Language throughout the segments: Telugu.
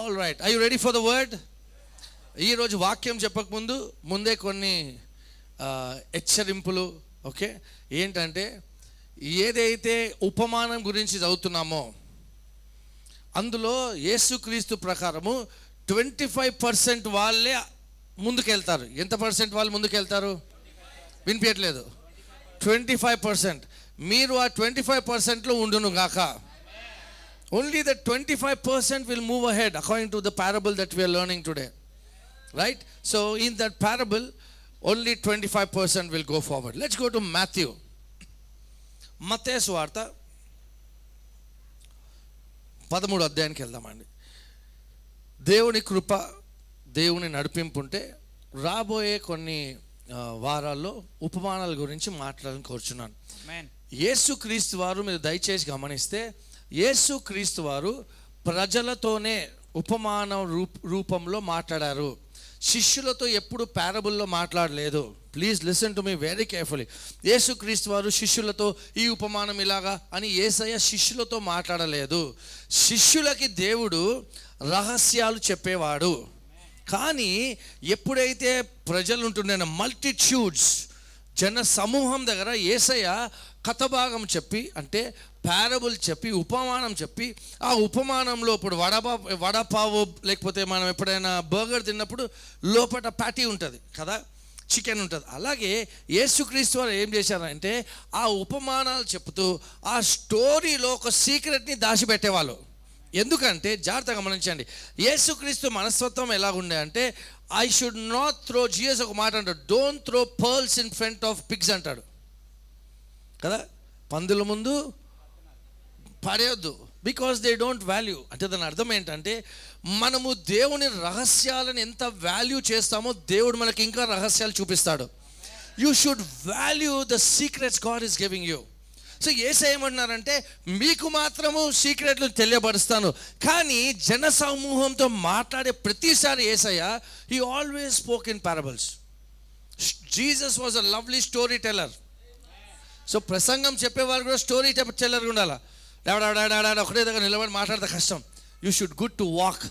All right, I you ready for the word? ఈరోజు వాక్యం చెప్పకముందు ముందే కొన్ని హెచ్చరింపులు. ఓకే, ఏంటంటే ఏదైతే ఉపమానం గురించి చదువుతున్నామో అందులో యేసుక్రీస్తు ప్రకారము 25% వాళ్ళే ముందుకెళ్తారు. ఎంత పర్సెంట్ వాళ్ళు ముందుకెళ్తారు? వినిపించట్లేదు. 25%. మీరు ఆ 25%లో ఉండును గాక. Only the 25% will move ahead according to the parable that we are learning today. Right? So in that parable, only 25% will go forward. Let's go to Matthew. మత్తయి సువార్త 13వ అధ్యాయానికి వెళ్దామండి. దేవుని కృప, దేవుని నడిపింపు ఉంటే రాబోయే కొన్ని వారాల్లో ఉపమానాల గురించి మాట్లాడాలని కోరుచున్నాను. యేసుక్రీస్తు వారు, మీరు దయచేసి గమనిస్తే, యేసుక్రీస్తు వారు ప్రజలతోనే ఉపమాన రూపంలో మాట్లాడారు. శిష్యులతో ఎప్పుడు పారబుల్లో మాట్లాడలేదు. Please listen to me very carefully. యేసుక్రీస్తు వారు శిష్యులతో ఈ ఉపమానం ఇలాగా అని యేసయ్య శిష్యులతో మాట్లాడలేదు. శిష్యులకి దేవుడు రహస్యాలు చెప్పేవాడు. కానీ ఎప్పుడైతే ప్రజలు ఉంటుండే మల్టిట్యూడ్స్, జన సమూహం దగ్గర యేసయ్య కథభాగం చెప్పి, అంటే పారబుల్ చెప్పి, ఉపమానం చెప్పి, ఆ ఉపమానంలో ఇప్పుడు వడపావు లేకపోతే మనం ఎప్పుడైనా బర్గర్ తిన్నప్పుడు లోపల ప్యాటీ ఉంటుంది కదా, చికెన్ ఉంటుంది. అలాగే యేసుక్రీస్తు వారు ఏం చేశారంటే ఆ ఉపమానాలు చెప్తూ ఆ స్టోరీలో ఒక సీక్రెట్ని దాచిపెట్టేవాళ్ళు. ఎందుకంటే జాగ్రత్తగా గమనించండి, యేసుక్రీస్తు మనస్తత్వం ఎలా ఉండే అంటే, I should not throw, Jesus ఒక మాట అంటాడు, don't throw pearls in front of pigs అంటాడు కదా, పందుల ముందు పడేయొద్దు, బికాస్ దే డోంట్ వాల్యూ. అంటే దాని అర్థం ఏంటంటే, మనము దేవుని రహస్యాలను ఎంత వాల్యూ చేస్తామో దేవుడు మనకి ఇంకా రహస్యాలు చూపిస్తాడు. You should value the secrets God is giving you. So Yesayya ఏమంటున్నారంటే, మీకు మాత్రము సీక్రెట్లు తెలియపరుస్తాను. కానీ జన సమూహంతో మాట్లాడే ప్రతిసారి Yesayya he always spoke in parables. Jesus was a lovely story teller. So ప్రసంగం చెప్పేవారు కూడా స్టోరీ టెల్లర్గా ఉండాలి. ఒకటే దగ్గర నిలబడి మాట్లాడితే కష్టం. You should good to walk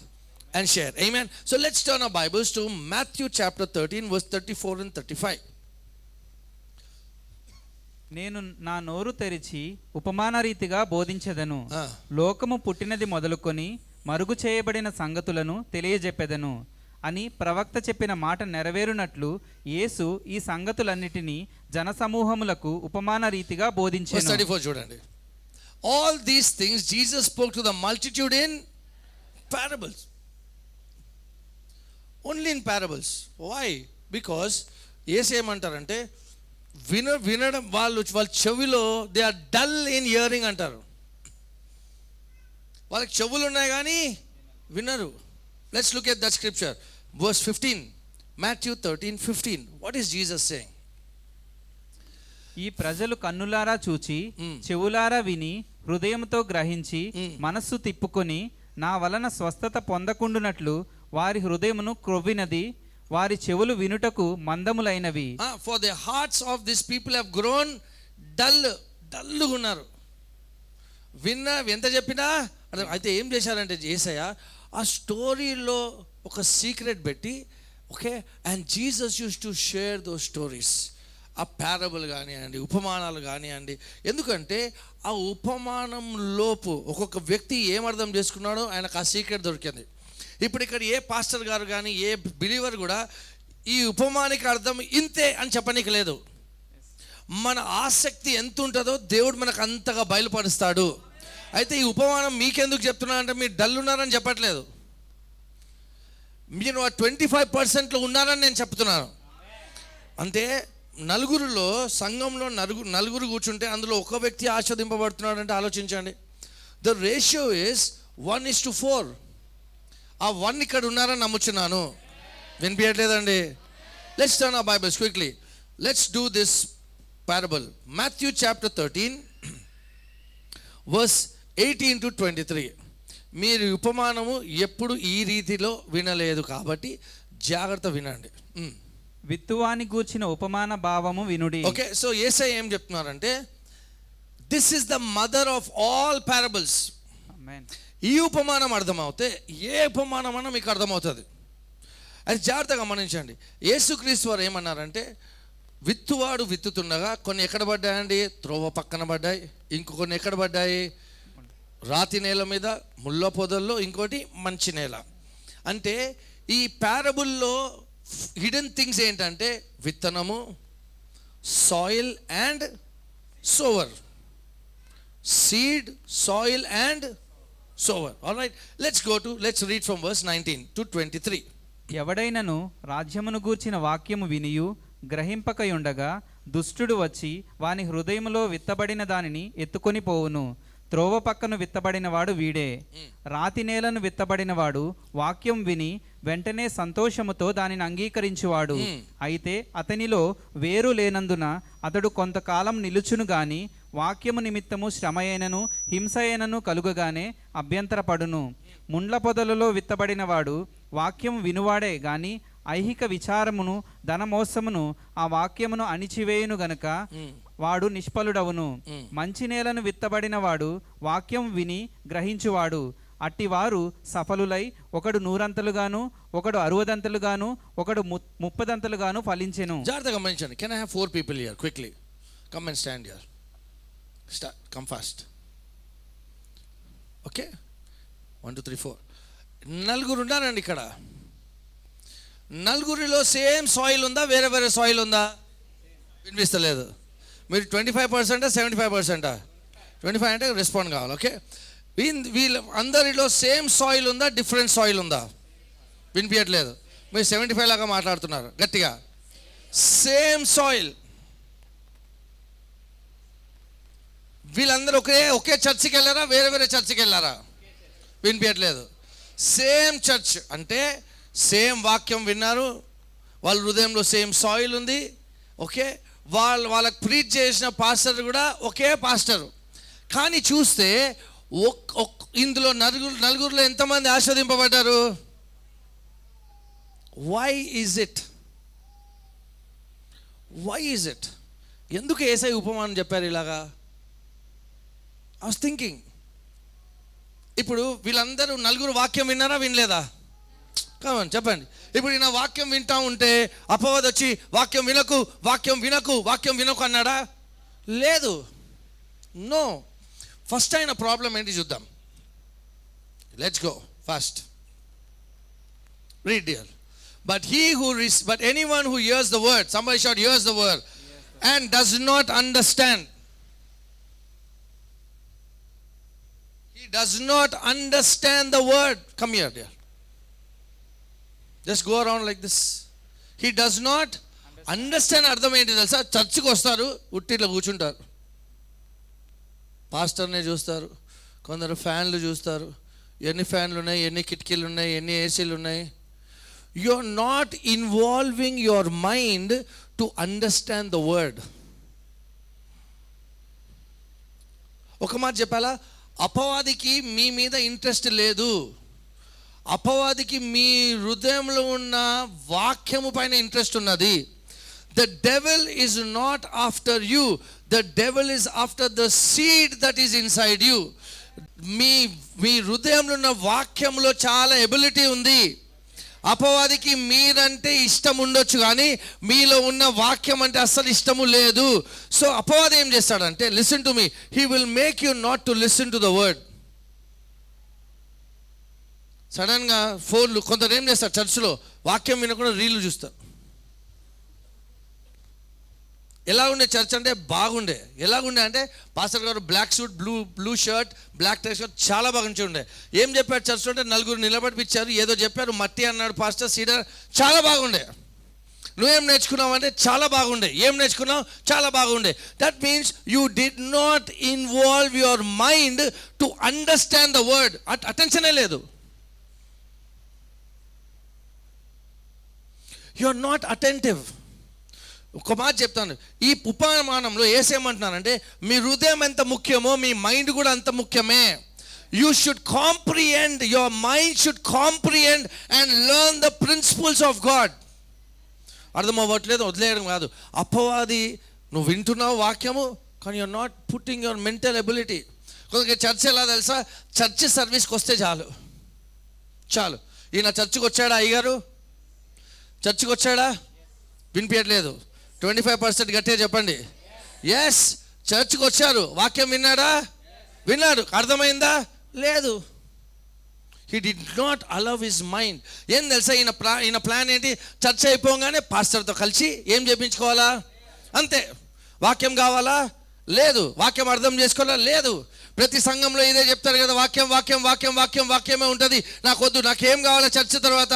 and share. Amen. So let's turn our Bibles to Matthew chapter 13 verse 34 and 35. నేను నా నోరు తెరిచి ఉపమాన రీతిగా బోధించెదను, లోకము పుట్టినది మొదలుకొని మరుగు చేయబడిన సంగతులను తెలియజెప్పెదను అని ప్రవక్త చెప్పిన మాట నెరవేరునట్లు యేసు ఈ సంగతులన్నిటినీ జనసమూహములకు ఉపమాన రీతిగా బోధించెను. 34 చూడండి. All these things Jesus spoke to the multitude in parables. Only in parables. Why? Because యేసు ఏమంటారంటే, వినడం వాళ్ళ చెవిలో they are dull in hearing అంటారు. వాళ్ళకి చెవులు ఉన్నాయి కానీ వినరు. Let's look at that scripture, verse 15, Matthew 13:15. What is Jesus saying? ఈ ప్రజలు కన్నులారా చూచి, చెవులారా విని, హృదయంతో గ్రహించి, మనస్సు తిప్పుకొని నా వలన స్వస్థత పొందకుండునట్లు వారి హృదయమును క్రొవ్వినది, వారి చెవులు వినుటకు మందములైనవి. For the hearts of these people have grown డల్లుగా ఉన్నారు. ఎంత చెప్పినా అయితే ఏం చేశారంటే యేసయ్య ఆ స్టోరీలో ఒక సీక్రెట్ పెట్టి, okay, and Jesus use to share those stories. ఆ పారబుల్ కానివ్వండి, ఉపమానాలు కానివ్వండి. ఎందుకంటే ఆ ఉపమానం లోపు ఒక్కొక్క వ్యక్తి ఏమర్థం చేసుకున్నాడో ఆయనకు ఆ సీక్రెట్ దొరికింది. ఇప్పుడు ఇక్కడ ఏ పాస్టర్ గారు కానీ ఏ బిలీవర్ కూడా ఈ ఉపమానికి అర్థం ఇంతే అని చెప్పనీకి లేదు. మన ఆసక్తి ఎంత ఉంటుందో దేవుడు మనకు అంతగా బయలుపరుస్తాడు. అయితే ఈ ఉపమానం మీకెందుకు చెప్తున్నా అంటే, మీరు డల్ ఉన్నారని చెప్పట్లేదు, మీరు ఆ 25%లో ఉన్నారని నేను చెప్తున్నాను. అంటే నలుగురులో, సంఘంలో నలుగురు కూర్చుంటే అందులో ఒక వ్యక్తి ఆస్వాదింపబడుతున్నాడు అంటే ఆలోచించండి. The ratio is 1:4. ఆ 1 ఇక్కడ ఉన్నారని నమ్ముచున్నాను. వినిపించట్లేదండి? Let's turn our Bibles quickly. Let's do this parable. Matthew chapter 13 verse 18 to 23. మీరు ఉపమానము ఎప్పుడు ఈ రీతిలో వినలేదు కాబట్టి జాగ్రత్త వినండి. విత్తువాని గూర్చిన ఉపమాన భావము వినుడి. ఓకే, సో యేసయ్య ఏం చెప్తున్నారంటే, this is the mother of all parables. ఈ ఉపమానం అర్థమవుతే ఏ ఉపమానం అన్నా మీకు అర్థమవుతుంది. అది జాగ్రత్తగా గమనించండి. యేసుక్రీస్తు వారు ఏమన్నారంటే, విత్తువాడు విత్తుతుండగా కొన్ని ఎక్కడ పడ్డాయండి? త్రోవ పక్కన పడ్డాయి. ఇంకొన్ని ఎక్కడ పడ్డాయి? రాతి నేల మీద, ముళ్ళ పొదల్లో, ఇంకోటి మంచి నేల. అంటే ఈ పారబుల్లో హిడెన్ థింగ్స్ ఏంటంటే విత్తనము, soil and sower. Seed, soil and sower. Alright, let's read from verse 19 to 23. ఎవడైనను రాజ్యమును గూర్చిన వాక్యము వినియు గ్రహింపకయుండగా దుష్టుడు వచ్చి వాని హృదయములో విత్తబడిన దానిని ఎత్తుకొని పోవును. త్రోవ పక్కను విత్తబడినవాడు వీడే. రాతి నేలను విత్తబడినవాడు వాక్యం విని వెంటనే సంతోషముతో దానిని అంగీకరించువాడు. అయితే అతనిలో వేరు లేనందున అతడు కొంతకాలం నిలుచును గాని వాక్యము నిమిత్తము శ్రమయైనను హింసయైనను కలుగగానే అభ్యంతరపడును. ముండ్ల పొదలలో విత్తబడినవాడు వాక్యం వినువాడే గాని ఐహిక విచారమును ధనమోసమును ఆ వాక్యమును అణిచివేయును గనుక వాడు నిష్ఫలుడవును. మంచి నేలను విత్తబడిన వాడు వాక్యం విని గ్రహించువాడు. అట్టివారు సఫలులై ఒకడు 100 ఒకడు 60 ఒకడు 30 ఫలించెను. జాగ్రత్తగా గమనించండి. Can I have 4 people here quickly? Come and stand here. Come fast. Okay, 1 2 3 4. నలుగురు ఉన్నారండి ఇక్కడ. నలుగురిలో సేమ్ సాయిల్ ఉందా, వేరే వేరే సాయిల్ ఉందా? వినిపిస్తలేదు. మీరు 25%, 75%? 25 అంటే రెస్పాండ్ కావాలి. ఓకే, వీళ్ళ అందరిలో సేమ్ సాయిల్ ఉందా, డిఫరెంట్ సాయిల్ ఉందా? వినిపించట్లేదు. మీరు 75 లాగా మాట్లాడుతున్నారు గట్టిగా. Same soil. వీళ్ళందరూ ఒకే చర్చికి వెళ్ళారా, వేరే వేరే చర్చికి వెళ్ళారా? వినిపించట్లేదు. సేమ్ చర్చ్ అంటే సేమ్ వాక్యం విన్నారు, వాళ్ళ హృదయంలో సేమ్ సాయిల్ ఉంది. ఓకే, వాళ్ళకి ప్రీచ్ చేసిన పాస్టర్ కూడా ఒకే పాస్టరు. కానీ చూస్తే ఇందులో నలుగురిలో ఎంతమంది ఆస్వాదింపబడ్డారు? Why is it? ఎందుకు యేసయ్య ఉపమానం చెప్పారు ఇలాగా? I was thinking. ఇప్పుడు వీళ్ళందరూ నలుగురు వాక్యం విన్నారా, వినలేదా? కావాలి చెప్పండి. ఇప్పుడు ఈయన వాక్యం వింటా ఉంటే అపవాది వచ్చి వాక్యం వినకు అన్నాడా? లేదు. నో. ఫస్ట్ అయిన ప్రాబ్లం ఏంటి చూద్దాం. Let's go first. Read dear. But anyone who hears the word, somebody shout, hears the word, and does not understand. He does not understand the word. Come here, dear. Just go around like this. He does not understand. అర్థం ఏంటి తెలుసా? చర్చికి వస్తారు, ఉట్టిలో కూర్చుంటారు, పాస్టర్నే చూస్తారు, కొందరు ఫ్యాన్లు చూస్తారు. ఎన్ని ఫ్యాన్లు ఉన్నాయి, ఎన్ని కిటికీలు ఉన్నాయి, ఎన్ని ఏసీలు ఉన్నాయి. You are not involving your mind to understand the word. ఒక మాట చెప్పాలా? అపవాదికి మీ మీద ఇంట్రెస్ట్ లేదు. అపవాదికి మీ హృదయంలో ఉన్న వాక్యము పైన ఇంట్రెస్ట్ ఉన్నది. The devil is not after you. The devil is after the seed that is inside you. మీ హృదయంలో ఉన్న వాక్యంలో చాలా ఎబిలిటీ ఉంది. అపవాదికి మీరంటే ఇష్టం ఉండొచ్చు, కానీ మీలో ఉన్న వాక్యం అంటే అస్సలు ఇష్టము లేదు. సో అపవాది ఏం చేస్తాడంటే, listen to me, he will make you not to listen to the word. సడన్గా ఫోన్లు, కొందరు ఏం చేస్తారు, చర్చిలో వాక్యం వినకుండా రీళ్లు చూస్తారు. ఎలా ఉండే చర్చ్ అంటే బాగుండే. ఎలాగుండే అంటే పాస్టర్ గారు black suit, blue shirt, black tie shirt, చాలా బాగా ఉండే. ఏం చెప్పారు చర్చ్ అంటే, నలుగురు నిలబడిపించారు, ఏదో చెప్పారు, మట్టి అన్నాడు పాస్టర్, సీడర్, చాలా బాగుండే. నువ్వేం నేర్చుకున్నావు అంటే చాలా బాగుండే. ఏం నేర్చుకున్నావు? చాలా బాగుండే. That means you did not involve your mind to understand the word. అటెన్షనే లేదు. You are not attentive. ఒక మాట చెప్తాను, ఈ ఉపమానంలో ఏసేమంటున్నానంటే, మీ హృదయం ఎంత ముఖ్యమో మీ మైండ్ కూడా అంత ముఖ్యమే. You should comprehend, your mind should comprehend and learn the principles of God. అర్థం అవ్వట్లేదు, వదిలేయడం కాదు. అపవాది, నువ్వు వింటున్నావు వాక్యము, కానీ you're not putting your mental ability. కొందరికి చర్చ్ ఎలా తెలుసా, చర్చ్ సర్వీస్కి వస్తే చాలు. ఈయన చర్చ్కి వచ్చాడా అయ్యగారు? చర్చ్కి వచ్చాడా? వినిపించట్లేదు. 25% గట్టిగా చెప్పండి. ఎస్, చర్చ్కి వచ్చారు. వాక్యం విన్నాడా? విన్నాడు. అర్థమైందా? లేదు. He did not allow his mind. ఏం తెలుసా ఈయన ప్లాన్ ఏంటి? చర్చ్ అయిపోగానే పాస్టర్తో కలిసి ఏం చేయించుకోవాలా? అంతే. వాక్యం కావాలా? లేదు. వాక్యం అర్థం చేసుకోవాలా? లేదు. ప్రతి సంఘంలో ఇదే చెప్తారు కదా, వాక్యం వాక్యం వాక్యం వాక్యం వాక్యమే ఉంటుంది. నాకొద్దు, నాకేం కావాలా చర్చ్ తర్వాత?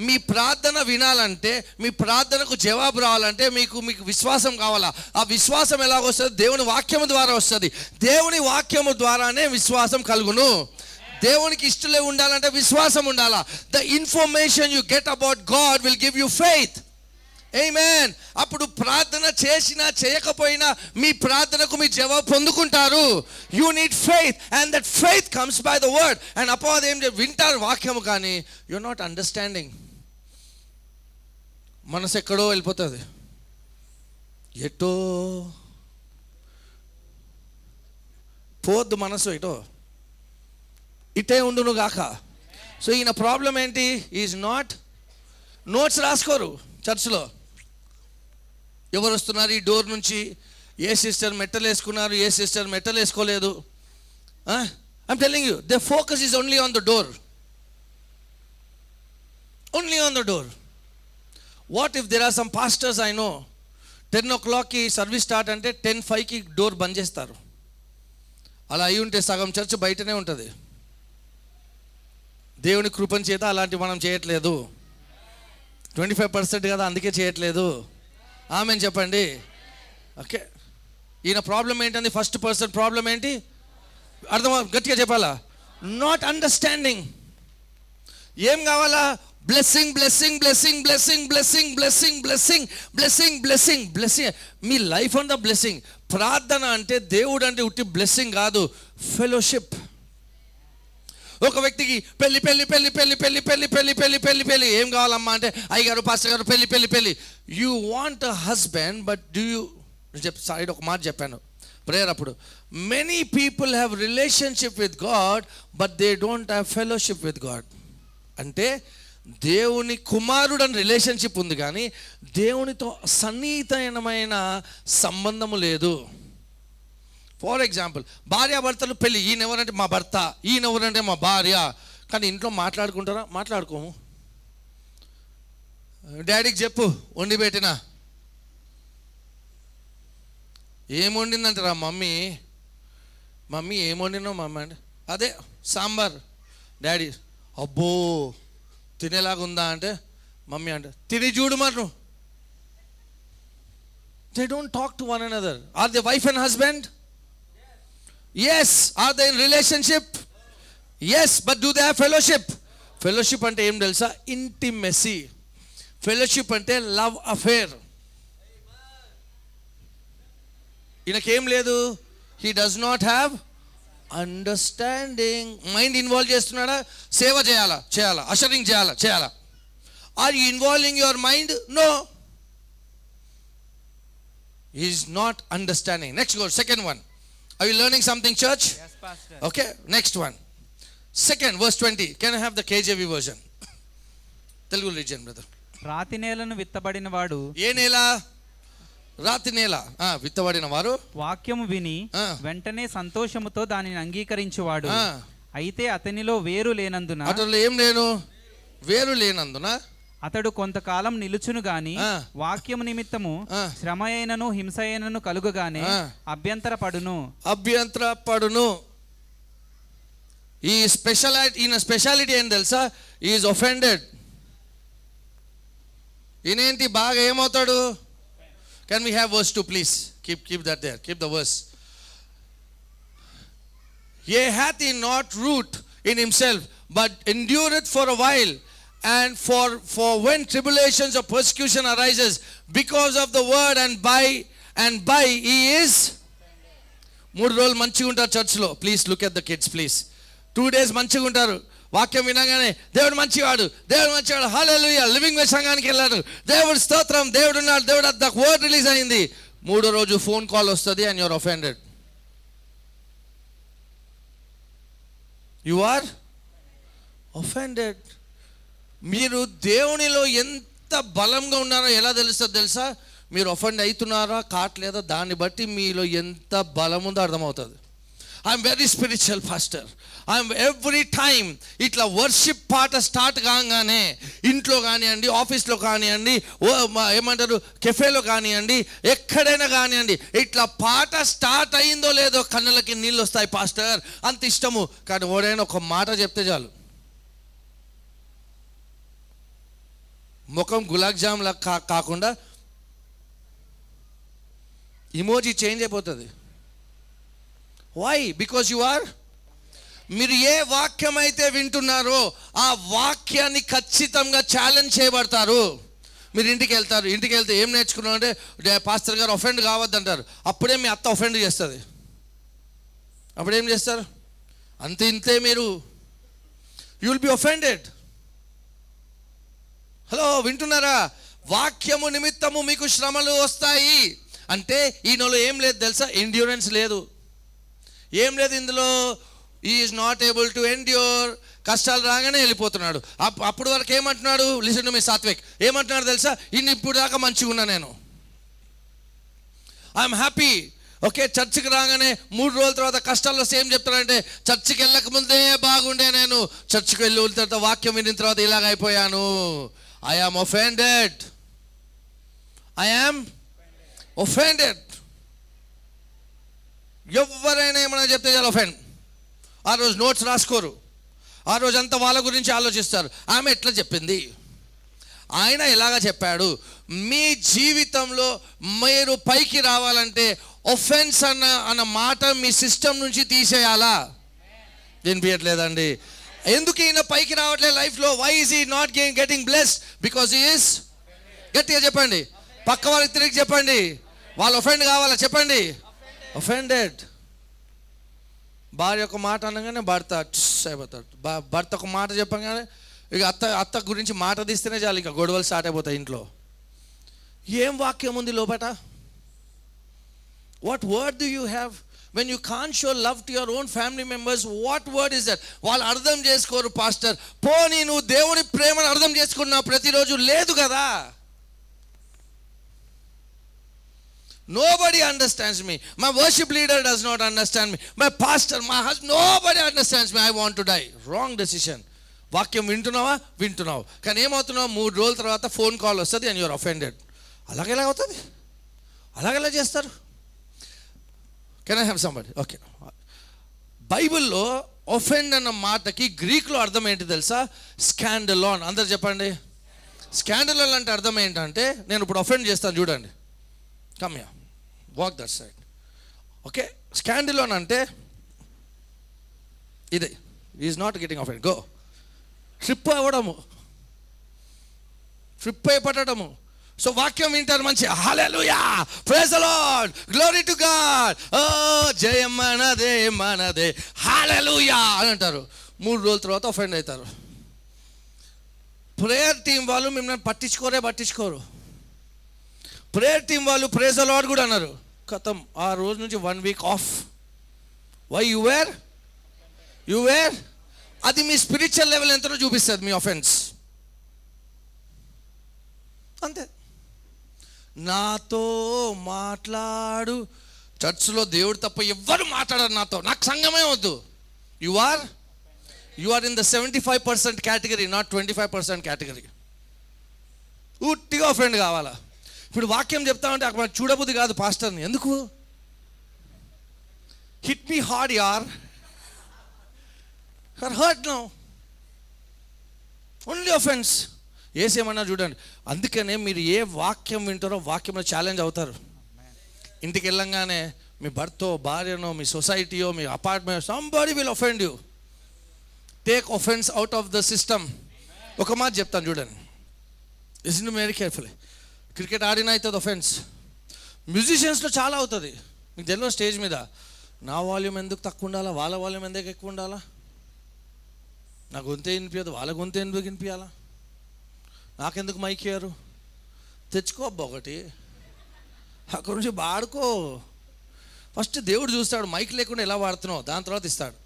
మీ ప్రార్థన వినాలంటే, మీ ప్రార్థనకు జవాబు రావాలంటే మీకు విశ్వాసం కావాలా? ఆ విశ్వాసం ఎలాగొస్తుంది? దేవుని వాక్యము ద్వారా వస్తుంది. దేవుని వాక్యము ద్వారానే విశ్వాసం కలుగును. దేవునికి ఇష్టలే ఉండాలంటే విశ్వాసం ఉండాలా. The information you get about God will give you faith. Amen. అప్పుడు ప్రార్థన చేసినా చేయకపోయినా మీ ప్రార్థనకు మీ జవాబు పొందుకుంటారు. You need faith and that faith comes by the word. And అపోవాది ఏం వింటారు వాక్యము, కానీ యు నాట్ అండర్స్టాండింగ్. మనసు ఎక్కడో వెళ్ళిపోతుంది, ఎటో పోద్దు మనసు, ఇటే ఉండును గాక. సో ఈయన ప్రాబ్లం ఏంటి? ఈజ్ నాట్ నోట్స్ రాసుకోరు చర్చ్లో. ఎవరు వస్తున్నారు ఈ డోర్ నుంచి, ఏ సిస్టర్ మెట్టలు వేసుకున్నారు, ఏ సిస్టర్ మెట్టలు వేసుకోలేదు. I'm telling you, the focus is only on the door. Only on the door. What if there are some pastors I know 10 o'clockకి సర్వీస్ స్టార్ట్ అంటే 10:05కి డోర్ బంద్ చేస్తారు. అలా అయి ఉంటే సగం చర్చ్ బయటనే ఉంటుంది. దేవుని కృపణ చేత అలాంటి మనం చేయట్లేదు. 25% కదా, అందుకే చేయట్లేదు. ఆమెన్ చెప్పండి. ఓకే. ఈయన ప్రాబ్లం ఏంటండి? ఫస్ట్ పర్సన్ ప్రాబ్లం ఏంటి? అర్థం గట్టిగా చెప్పాలా? Not understanding. ఏం కావాలా? Blessing blessing blessing blessing blessing blessing blessing blessing blessing blessing. మీ లైఫ్ అంతా బ్లెస్సింగ్. ప్రార్థన అంటే, దేవుడు అంటే ఉట్టి బ్లెస్సింగ్ కాదు, ఫెలోషిప్. ఒక వ్యక్తికి పెళ్లి పెళ్లి పెళ్లి పెళ్లి పెళ్లి పెళ్లి పెళ్లి పెళ్లి పెళ్లి పెళ్లి ఏం కావాలమ్మా అంటే, అయ్యగారు పాస్టర్ గారు పెళ్లి పెళ్లి పెళ్లి. You want a husband, but do you side ఒక మాట చెప్పాను ప్రేయర్ అప్పుడు, many people have relationship with God but they don't have fellowship with God. అంటే దేవుని కుమారుడు అని రిలేషన్షిప్ ఉంది, కానీ దేవునితో సన్నిహితమైన సంబంధము లేదు. ఫర్ ఎగ్జాంపుల్, భార్యాభర్తలు పెళ్ళి, ఈయన ఎవరంటే మా భర్త, ఈయన ఎవరంటే మా భార్య, కానీ ఇంట్లో మాట్లాడుకుంటారా? మాట్లాడుకోము. డాడీకి చెప్పు వండి పెట్టినా, ఏం వండిందంటారా మమ్మీ? మమ్మీ ఏం వండినావు మమ్మీ అంటే, అదే సాంబార్. డాడీ అబ్బో తినేలాగా ఉందా అంటే, మమ్మీ అంటే తిని చూడు మరి. They don't talk to one another. Are they wife and husband? Yes. Are they in relationship? Yes. But do they have fellowship? Fellowship అంటే ఏం తెలుసా? ఇంటిమెసీ. ఫెలోషిప్ అంటే లవ్ అఫేర్. ఈయనకేం లేదు. He does not have understanding. Mind involve చేస్తున్నాడా? సేవ చేయాలా, అషరింగ్ చేయాలా. Are you involving your mind? No. He is not understanding. Next go, second one. Are you learning something, church? Yes, pastor. Okay, next one. Second, verse 20. Can I have the KJV version? Telugu region, brother. రాతి నేలను విత్తబడిన వాడు. ఏ నేల? రాతి నేల. విత్తబడిన వారు వాక్యము విని వెంటనే సంతోషముతో దానిని అంగీకరించువాడు. అయితే అతనిలో వేరు లేనందున. అతనిలో ఏం లేను? వేరు లేనందున అతడు కొంతకాలం నిలుచును గాని వాక్యము నిమిత్తము శ్రమ అయినను హింస అయినను కలుగగానే అభ్యంతరపడును. ఈయన స్పెషాలిటీ ఏం తెలుసా? Is offended. ఈయనేంటి బాగా ఏమవుతాడు? Can we have verse 2 please? Keep that there. Keep the verse. Ye hath he not root in himself, but endureth for a while. And for when tribulations or persecution arises because of the word, and by he is. 3 రోజులు మంచిగా ఉంటారు చర్చ్లో. Please look at the kids please. 2 days మంచిగా ఉంటారు. వాక్యం వినగానే దేవుడు మంచివాడు, హల్లెలూయా, లివింగ్ వే సంఘానికి వెళ్ళాడు, దేవుడు స్తోత్రం, దేవుడు ఉన్నాడు, దేవుడు ద వర్డ్ రిలీజ్ అయింది. 3వ రోజు ఫోన్ కాల్ వస్తుంది, and your offended. You are offended. మీరు దేవునిలో ఎంత బలంగా ఉన్నారో ఎలా తెలుస్తుందో తెలుసా? మీరు ఒఫెండ్ అవుతున్నారా కావట్లేదా దాన్ని బట్టి మీలో ఎంత బలం ఉందో అర్థమవుతుంది. I'm very spiritual pastor. I'm every time ఇట్లా వర్షిప్ పాట స్టార్ట్ కాగానే ఇంట్లో కానివ్వండి, ఆఫీస్లో కానివ్వండి, ఏమంటారు కెఫేలో కానివ్వండి, ఎక్కడైనా కానివ్వండి, ఇట్లా పాట స్టార్ట్ అయిందో లేదో కన్నులకి నీళ్ళు వస్తాయి పాస్టర్, అంత ఇష్టము. కానీ ఓడైనా ఒక మాట చెప్తే చాలు, ముఖం గులాబ్ జామ్ లా కాకుండా ఇమోజీ చేంజ్ అయిపోతుంది. వై? బికాజ్ యు ఆర్, మీరు ఏ వాక్యం అయితే వింటున్నారో ఆ వాక్యాన్ని ఖచ్చితంగా ఛాలెంజ్ చేయబడతారు. మీరు ఇంటికి వెళ్తారు, ఇంటికి వెళ్తే ఏం నేర్చుకున్నాం అంటే పాస్టర్ గారు ఒఫెండ్ కావద్దంటారు. అప్పుడే మీ అత్త ఒఫెండ్ చేస్తుంది. అప్పుడేం చేస్తారు? అంతే ఇంతే, మీరు you will be offended. Hello, వింటున్నారా? వాక్యము నిమిత్తము మీకు శ్రమలు వస్తాయి అంటే ఈయనలో ఏం లేదు తెలుసా? ఎండ్యూరెన్స్ లేదు, ఏం లేదు ఇందులో. ఈ is not able to endure. కష్టాలు రాగానే వెళ్ళిపోతున్నాడు. అప్పుడు వరకు ఏమంటున్నాడు? లిసన్ టు మీ సాత్విక్, ఏమంటున్నాడు తెలుసా? ఇప్పుడు దాకా మంచిగా ఉన్నా నేను, ఐఎమ్ హ్యాపీ. ఓకే, చర్చికి రాగానే 3 రోజుల తర్వాత కష్టాల్లో ఏం చెప్తాడంటే, చర్చికి వెళ్ళక ముందే బాగుండే, నేను చర్చికి వెళ్ళి తర్వాత వాక్యం వినిన తర్వాత ఇలాగ అయిపోయాను. I am offended, I am offended. ఎవరైనా ఏమైనా చెప్తే చాలా ఒఫెండ్. ఆ రోజు నోట్స్ రాసుకోరు, ఆ రోజు అంతా వాళ్ళ గురించి ఆలోచిస్తారు. ఆమె ఎట్లా చెప్పింది, ఆయన ఎలాగ చెప్పాడు. మీ జీవితంలో మీరు పైకి రావాలంటే ఒఫెన్స్ అన్న మాట మీ సిస్టమ్ నుంచి తీసేయాలా? వినిపించట్లేదండి. ఎందుకు ఈయన పైకి రావట్లేదు లైఫ్లో? Why is he not getting blessed? Because he is, గట్టిగా చెప్పండి, పక్క వాళ్ళకి తిరిగి చెప్పండి, వాళ్ళు ఒఫెండ్ కావాలా చెప్పండి, ఒఫెండెడ్. భార్య ఒక మాట అనగానే భర్త అయిపోతాడు. భర్త ఒక మాట చెప్పగానే ఇక అత్త గురించి మాట తీస్తేనే చాలు, ఇక గొడవలు స్టార్ట్ అయిపోతాయి ఇంట్లో. ఏం వాక్యం ఉంది లోపట? What word do you have? When you can't show love to your own family members, what word is that? వాళ్ళు అర్థం చేసుకోరు పాస్టర్. పోనీ నువ్వు దేవుని ప్రేమను అర్థం చేసుకున్నావు ప్రతిరోజు? లేదు కదా. Nobody understands me. My worship leader does not understand me. My pastor, my husband, nobody understands me. I want to die. Wrong decision. వాక్యం వింటున్నావు కానీ ఏమవుతున్నావు? 3 రోజుల తర్వాత ఫోన్ కాల్ వస్తుంది అండ్ యూఆర్ ఒఫెండెడ్. అలాగెలా అవుతుంది? అలాగెలా చేస్తారు? Can I have somebody? Okay, బైబిల్లో ఒఫెండ్ అన్న మాటకి గ్రీక్లో అర్థం ఏంటి తెలుసా? స్కాండలాన్. అందరు చెప్పండి. స్కాండలాన్ అంటే అర్థం ఏంటంటే, నేను ఇప్పుడు ఒఫెండ్ చేస్తాను చూడండి, come here, walk that side. Okay, స్కాండలాన్ అంటే ఇదే. Is not getting offend. Go. Trip అవ్వడము, ట్రిప్ అయిపడము. సో వాక్యం వింటారు మంచిగా, hallelujah, praise the Lord, glory to God, ఓ జయం మనదే మనదే, హల్లెలూయా అని అంటారు. 3 రోజుల తర్వాత ఒఫెండ్ అవుతారు. ప్రేయర్ టీం వాళ్ళు మిమ్మల్ని పట్టించుకోరు. ప్రేయర్ టీం వాళ్ళు ప్రైజ్ ది లార్డ్ కూడా అన్నారు. ఖతం, ఆ రోజు నుంచి 1 week off. Why? You were అది మీ స్పిరిచువల్ లెవెల్ ఎంతనో చూపిస్తుంది మీ ఒఫెన్స్. అంతే. నాతో మాట్లాడు. చర్చ్లో దేవుడు తప్ప ఎవ్వరు మాట్లాడరు నాతో, నాకు సంఘమే వద్దు. You are in the 75% category, not 25% category. ఉట్టిగా ఒఫెండ్ కావాలా? ఇప్పుడు వాక్యం చెప్తా ఉంటే అక్కడ చూడబుద్ది కాదు పాస్టర్ని. ఎందుకు? హిట్ మీ హార్డ్ యార్, హర్ట్ నౌ, ఓన్లీ ఒఫెన్స్. ఏసేమన్నా చూడండి. అందుకనే మీరు ఏ వాక్యం వింటారో వాక్యంలో ఛాలెంజ్ అవుతారు. ఇంటికి వెళ్ళంగానే మీ భర్తో, భార్యనో, మీ సొసైటీయో, మీ apartment, somebody will offend you. Take offence out of the system. ఒక మాట చెప్తాను చూడండి, లిసన్ వెరీ కేర్ఫుల్లీ. క్రికెట్ ఆడినా అవుతుంది ఒఫెన్స్. మ్యూజిషియన్స్లో చాలా అవుతుంది. మీకు తెలియదు, స్టేజ్ మీద నా వాల్యూమ్ ఎందుకు తక్కువ ఉండాలా, వాళ్ళ వాల్యూమ్ ఎందుకు ఎక్కువ ఉండాలా, నా గొంతే వినిపించదు, వాళ్ళ గొంతే ఎందుకు వినిపించాలా, నాకెందుకు మైక్ ఇయ్యరు? తెచ్చుకో అబ్బా ఒకటి, అక్కడి నుంచి వాడుకో. ఫస్ట్ దేవుడు చూస్తాడు మైక్ లేకుండా ఎలా వాడుతున్నావు, దాని తర్వాత ఇస్తాడు.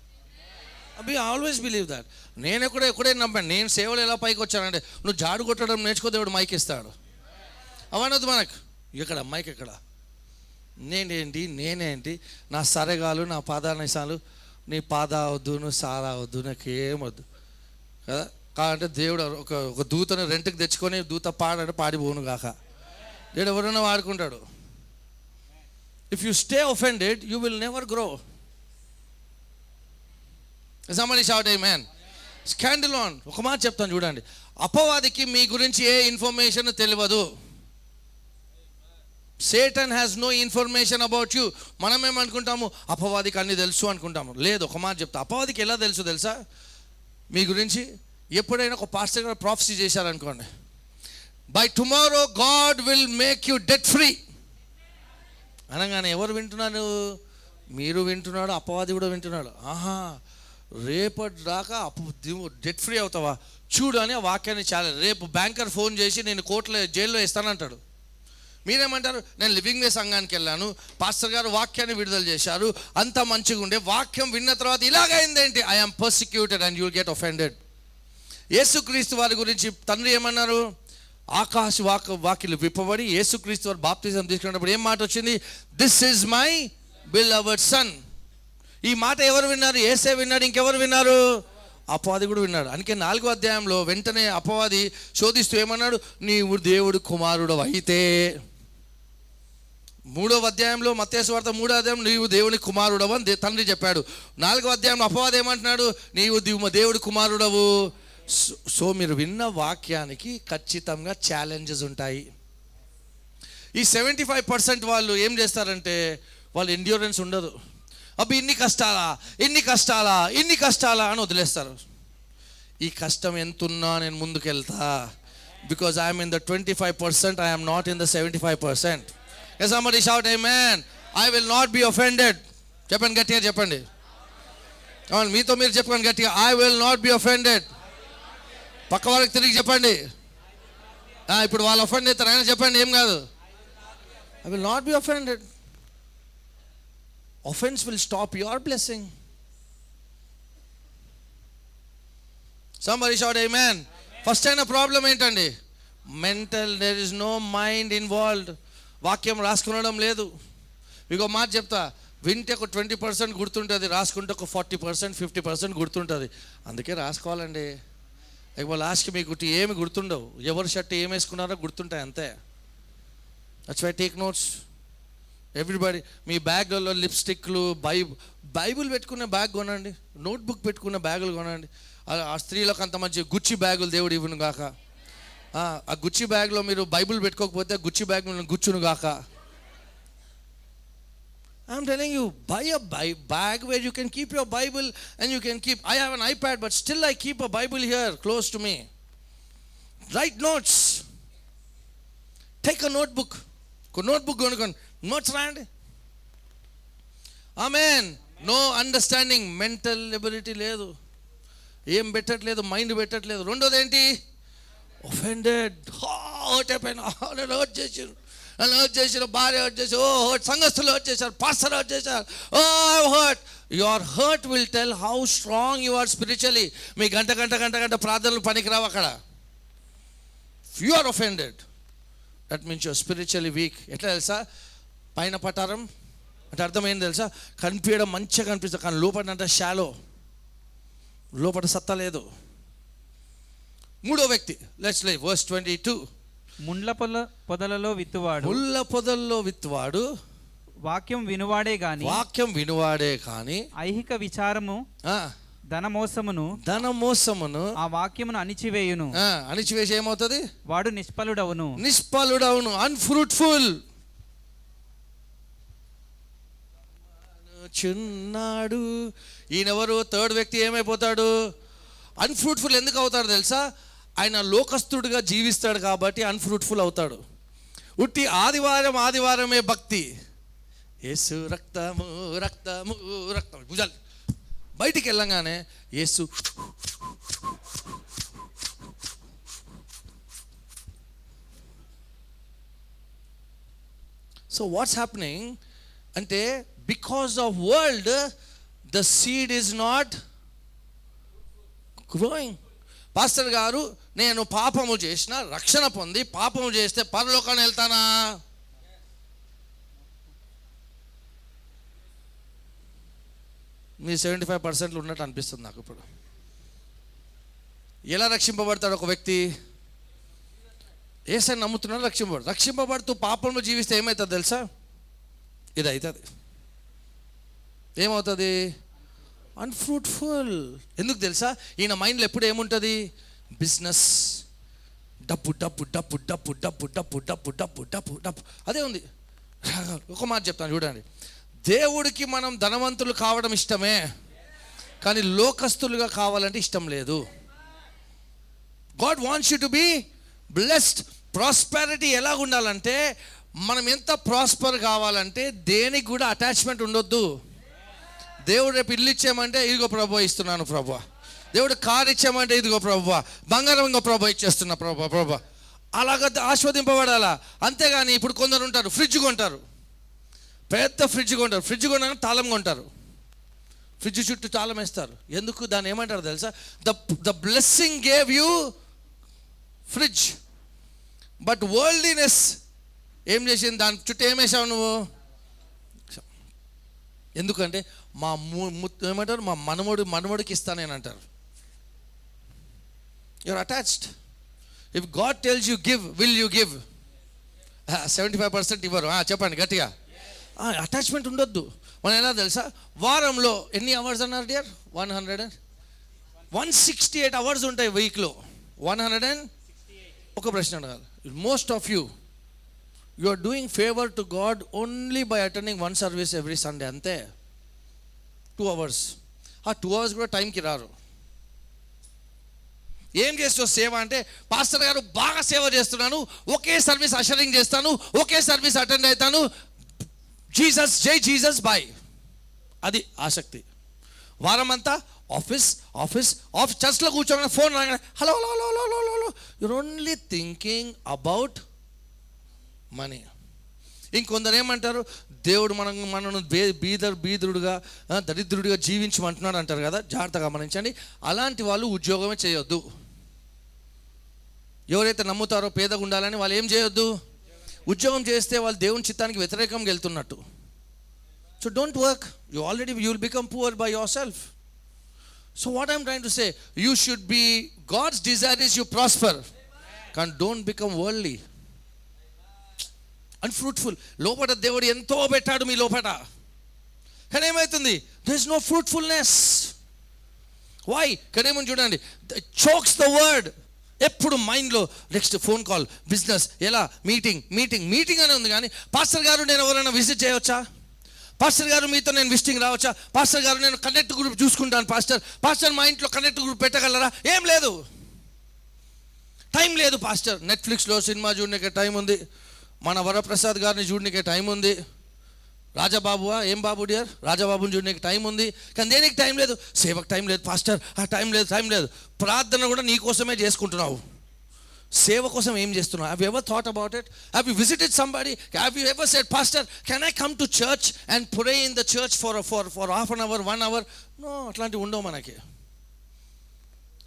We always believe that. నేను ఎక్కడే నమ్మాను. నేను సేవలు ఎలా పైకి వచ్చానంటే, నువ్వు జాడు కొట్టడం నేర్చుకో, దేవుడు మైక్ ఇస్తాడు. అవనొద్దు మనకు. ఇక్కడ మైక్ ఎక్కడ, నేనేంటి నా సరగాలు, నా పాదానిసాలు, నీ పాద వద్దు, నువ్వు సారా వద్దు, నాకేమొద్దు కదా. కాదంటే దేవుడు ఒక దూతను రెంట్కి తెచ్చుకొని దూత పాడంటే పాడిపోను కాక, దేవుడు ఎవరైనా వాడుకుంటాడు. If you stay offended you will never grow. Somebody shout amen. Scandal on. ఒక మాట చెప్తాను చూడండి, అపవాదికి మీ గురించి ఏ ఇన్ఫర్మేషన్ తెలియదు. Satan has no information about you. మనమేమనుకుంటాము, అపవాదికి అన్నీ తెలుసు అనుకుంటాము. లేదు, ఒక మాట చెప్తా, అపవాదికి ఎలా తెలుసా మీ గురించి? ఎప్పుడైనా ఒక పాస్టర్ గారు ప్రాఫెసీ చేశారనుకోండి, by tomorrow God will make you debt free అనగానే ఎవరు వింటున్నారు? మీరు వింటున్నాడు, అపవాది కూడా వింటున్నాడు. ఆహా, రేపటి దాకా డెట్ ఫ్రీ అవుతావా చూడు అని ఆ వాక్యాన్ని చాలా. రేపు బ్యాంకర్ ఫోన్ చేసి నేను జైల్లో వేస్తానంటాడు. మీరేమంటారు? నేను లివింగ్ వే సంఘానికి వెళ్ళాను, పాస్టర్ గారు వాక్యాన్ని విడుదల చేశారు, అంత మంచిగా ఉండే, వాక్యం విన్న తర్వాత ఇలాగైందేంటి? I am persecuted and you will get offended. యేసుక్రీస్తు వారి గురించి తండ్రి ఏమన్నారు? ఆకాశ వాకిలు విప్పబడి యేసుక్రీస్తు వారు బాప్తిజం తీసుకున్నప్పుడు ఏం మాట వచ్చింది? This is my beloved son. ఈ మాట ఎవరు విన్నారు? యేసే విన్నాడు. ఇంకెవరు విన్నారు? అపవాది కూడా విన్నాడు. అందుకే 4వ అధ్యాయంలో వెంటనే అపవాది శోధిస్తూ ఏమన్నాడు? నీవు దేవుడు కుమారుడు అయితే. 3వ అధ్యాయంలో మత్తయి సువార్త 3వ అధ్యాయం నీవు దేవుని కుమారుడవు అని తండ్రి చెప్పాడు. 4వ అధ్యాయంలో అపవాది ఏమంటున్నాడు? నీవు దేవుడి కుమారుడవు. సో మీరు విన్న వాక్యానికి ఖచ్చితంగా ఛాలెంజెస్ ఉంటాయి. ఈ 75% వాళ్ళు ఏం చేస్తారంటే, వాళ్ళు ఎండ్యూరెన్స్ ఉండదు. అబ్బా ఇన్ని కష్టాలా అని వదిలేస్తారు. ఈ కష్టం ఎంతున్నా నేను ముందుకెళ్తా, because I'm in the 25%, I'm not in the 75%. Somebody shout amen. I will not be offended. చెప్పండి గట్టిగా, చెప్పండి. మీతో మీరు చెప్పండి గట్టిగా, I will not be offended. పక్క వాళ్ళకి తిరిగి చెప్పండి. ఇప్పుడు వాళ్ళు ఒఫెండ్ అవుతారు, అయినా చెప్పండి, ఏం కాదు. I will not be offended. Offense will stop your blessing. Somebody shout amen. First అయిన ప్రాబ్లం ఏంటండి? Mental. there is no mind involved. వాక్యం రాసుకునడం లేదు. మీకు మాట చెప్తా, వింటే ఒక 20% గుర్తుంటుంది, రాసుకుంటే ఒక 40% 50% గుర్తుంటుంది. అందుకే రాసుకోవాలండి. ఇక లాస్ట్కి మీకు ఏమి గుర్తుండవు. ఎవరు షర్ట్ ఏం వేసుకున్నారో గుర్తుంటాయి అంతే. That's why take notes everybody. మీ బ్యాగ్లలో లిప్స్టిక్లు, బైబుల్ పెట్టుకునే బ్యాగ్ కొనండి, నోట్బుక్ పెట్టుకునే బ్యాగులు కొనండి. ఆ స్త్రీలకు అంత మంచి గుచ్చి బ్యాగులు దేవుడు ఇవ్వను గాక. ఆ గుచ్చి బ్యాగ్లో మీరు బైబుల్ పెట్టుకోకపోతే గుచ్చి బ్యాగ్ గుచ్చును గాక. I'm telling you, buy a bag where you can keep your Bible and you can keep. I have an iPad, but still I keep a Bible here close to me. Write notes. Take a notebook. Notebook కొనుక్కోండి, నోట్స్ రాయండి. Amen. No understanding, mental ability లేదు, ఏం పెట్టట్లేదు, మైండ్ పెట్టట్లేదు. రెండోది ఏంటి? ఒఫెండెడ్. హర్ట్ అయిపోయినా, నేను హర్ట్ చేసారు, నన్ను హర్ట్ చేసారు, భార్య హర్ట్ చేశారు, హర్ట్, సంఘస్థులు హర్ట్ చేశారు, పాస్టర్ హర్ట్ చేశారు, hurt. Your hurt will tell how strong you are spiritually. మీ గంట ప్రార్థనలు పనికిరావు అక్కడ. You are offended, that means your spiritually weak. ఎట్లా తెలుసా? పైన పటారం అంటే అర్థమైంది తెలుసా? కనిపించడం మంచిగా కనిపిస్తుంది, కానీ లోపల అంటే షాలో, లోపల సత్తా లేదు. 3వ వ్యక్తి, లెట్స్ లీవ్ వర్స్ 22. ముళ్ళ పొదలలో విత్తువాడు వాక్యం వినువాడే గాని ఐహిక విచారము ధనమోసమును ఆ వాక్యమును అణిచివేసి ఏమవుతుంది? వాడు నిష్ఫలుడవును. అన్ఫ్రూట్ఫుల్. చున్నాడు ఈయనెవరు? 3rd వ్యక్తి ఏమైపోతాడు? అన్ఫ్రూట్ఫుల్. ఎందుకు అవుతాడు తెలుసా? ఆయన లోకస్తుడిగా జీవిస్తాడు కాబట్టి అన్ఫ్రూట్ఫుల్ అవుతాడు. ఉట్టి ఆదివారమే భక్తి. యేసు రక్తము రక్తము రక్తము భుజాలు బయటికి వెళ్ళంగానే యేసు. సో వాట్స్ హ్యాపెనింగ్ అంటే, because of world the seed is not growing. Pastor గారు నేను పాపము చేసిన, రక్షణ పొంది పాపము చేస్తే పరలోకానికి వెళ్తానా? మీ 75% ఉన్నట్టు అనిపిస్తుంది నాకు ఇప్పుడు. ఎలా రక్షింపబడతాడు ఒక వ్యక్తి? యేసయ్యను నమ్ముతున్నాడు, రక్షింపబడుతూ పాపంలో జీవిస్తే ఏమవుతుంది తెలుసా? ఇది అవుతుంది. ఏమవుతుంది? అన్ఫ్రూట్ఫుల్. ఎందుకు తెలుసా? ఈయన మైండ్లో ఎప్పుడు ఏముంటుంది? బిజినెస్, డబ్బు డబ్బు డబ్బు డబ్బు డబ్బు డబ్బు డబ్బు డబ్బు డబ్బు డబ్బు అదే ఉంది. ఒక మాట చెప్తాను చూడండి. దేవుడికి మనం ధనవంతులు కావడం ఇష్టమే, కానీ లోకస్తులుగా కావాలంటే ఇష్టం లేదు. God wants you to be blessed. Prosperity ఎలా ఉండాలంటే, మనం ఎంత ప్రాస్పర్ కావాలంటే దేనికి కూడా అటాచ్మెంట్ ఉండొద్దు. దేవుడు రేపు ఇల్లు ఇచ్చామంటే ఇదిగో ప్రభు ఇస్తున్నాను ప్రభు, దేవుడు కారు ఇచ్చామంటే ఇదిగో ప్రభు, బంగారం ఇంకో ప్రభు ఇచ్చేస్తున్నా ప్రభు, అలాగ ఆస్వాదింపబడాలా. అంతేగాని ఇప్పుడు కొందరు ఉంటారు, ఫ్రిడ్జ్ కొంటారు, పెద్ద ఫ్రిడ్జ్ కొంటారు, ఫ్రిడ్జ్ కొనగానే తాళం కొంటారు, ఫ్రిడ్జ్ చుట్టూ తాళం వేస్తారు. ఎందుకు? దాన్ని ఏమంటారు తెలుసా? The blessing gave you fridge, but worldliness ఏం చేసింది? దాని చుట్టూ ఏం వేసావు నువ్వు? ఎందుకంటే ఏమంటారు, మా మనమడికి ఇస్తానని అంటారు. You're attached. If God tells you give, will you give? 75% ఇవ్వరు. చెప్పండి గట్టిగా. అటాచ్మెంట్ ఉండొద్దు. మనం ఎలా తెలుసా? వారంలో ఎన్ని అవర్స్ అన్నారు డియర్? 168 అవర్స్ ఉంటాయి వీక్లో. 100 ఒక ప్రశ్న అడగాలి. Most of you are doing favour to God only by attending one service every Sunday. అంతే. 2 hours. ఆ 2 hours కూడా టైంకి రారు. ఏం చేస్తావు సేవ అంటే, పాస్టర్ గారు బాగా సేవ చేస్తున్నాను, ఒకే సర్వీస్ అషరింగ్ చేస్తాను, ఒకే సర్వీస్ అటెండ్ అవుతాను, జీసస్ జై జీసస్ బాయ్. అది ఆసక్తి. వారం అంతా ఆఫీస్ ఆఫీస్ ఆఫీస్. చర్చ్లో కూర్చోగానే ఫోన్ రాగానే hello hello hello hello hello hello. You're only thinking about money. ఇంకొందరు ఏమంటారు, దేవుడు మనను బీదరుడుగా దరిద్రుడిగా జీవించమంటున్నాడు అంటారు కదా. జాగ్రత్తగా గమనించండి. అలాంటి వాళ్ళు ఉద్యోగమే చేయొద్దు. ఎవరైతే నమ్ముతారో పేదగా ఉండాలని వాళ్ళు ఏం చేయొద్దు? ఉద్యోగం చేస్తే వాళ్ళు దేవుని చిత్తానికి వ్యతిరేకంగా వెళ్తున్నట్టు. So don't work. You will become poor by yourself. So what I'm trying to say, you should be, God's desire is you prosper, కానీ డోంట్ బికమ్ వరల్డ్లీ, అన్ఫ్రూట్ఫుల్. లోపల దేవుడు ఎంతో పెట్టాడు మీ లోపల, కానీ ఏమవుతుంది? There is no fruitfulness. Why? కానీ ఏమని చూడండి, చోక్స్ ద వర్డ్. ఎప్పుడు మైండ్లో నెక్స్ట్ ఫోన్ కాల్, బిజినెస్, ఎలా, మీటింగ్ మీటింగ్ మీటింగ్ అనే ఉంది. కానీ పాస్టర్ గారు నేను ఎవరైనా విజిట్ చేయవచ్చా? పాస్టర్ గారు మీతో నేను విజిటింగ్ రావచ్చా? పాస్టర్ గారు నేను కనెక్ట్ గ్రూప్ చూసుకుంటాను పాస్టర్ మా ఇంట్లో కనెక్ట్ గ్రూప్ పెట్టగలరా? ఏం లేదు, టైం లేదు పాస్టర్. నెట్ఫ్లిక్స్లో సినిమా చూడడానికి టైం ఉంది, మన వరప్రసాద్ గారిని చూడడానికి టైం ఉంది, రాజాబాబువా ఏం బాబు డియర్ రాజాబాబుని చూడడానికి టైం ఉంది, కానీ దేనికి టైం లేదు? సేవకు టైం లేదు పాస్టర్, టైం లేదు. ప్రార్థన కూడా నీ కోసమే చేసుకుంటున్నావు, సేవ కోసం ఏం చేస్తున్నావు? Have you ever thought about it? Have you visited somebody? Have you ever said, pastor can I come to church and pray in the church for half an hour, 1 hour? No, అట్లాంటివి ఉండవు మనకి,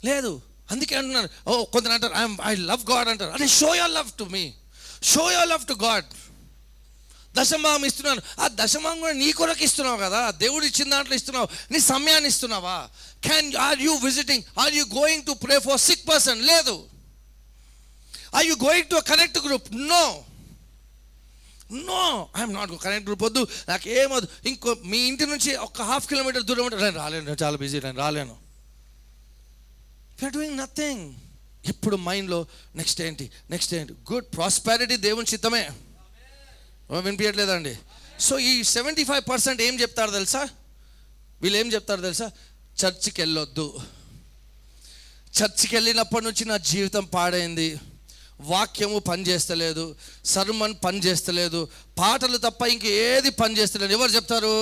లేదు. అందుకే అంటున్నారు. కొందరు అంటారు ఐ లవ్ గాడ్ అంటారు. అరే show your love to me, show your love to God. దశమభాగం ఇస్తున్నాను, ఆ దశమభాగం కూడా నీ కొరకు ఇస్తున్నావు కదా, దేవుడు ఇచ్చిన దాంట్లో ఇస్తున్నావు, నీ సమయాన్ని ఇస్తున్నావా? Are you visiting? Are you going to pray for sick person? లేదు. Are you going to connect group? No, I'm not connect group వద్దు, నాకు ఏమొద్దు. ఇంకో మీ ఇంటి నుంచి ఒక 1/2 kilometer దూరం ఉంటే నేను రాలేను, చాలా బిజీ, నేను రాలేను. You're doing nothing. ఇప్పుడు మైండ్లో నెక్స్ట్ ఏంటి. గుడ్ ప్రాస్పెరిటీ దేవుని చిత్తమే, వినిపించట్లేదండి. సో ఈ 75% ఏం చెప్తారు తెలుసా? వీళ్ళు ఏం చెప్తారు తెలుసా? చర్చికి వెళ్ళొద్దు. చర్చికి వెళ్ళినప్పటి నుంచి నా జీవితం పాడైంది, వాక్యము పనిచేస్తలేదు, సర్మన్ పనిచేస్తలేదు, పాటలు తప్ప ఇంక ఏది పనిచేస్తలేదు. ఎవరు చెప్తారు?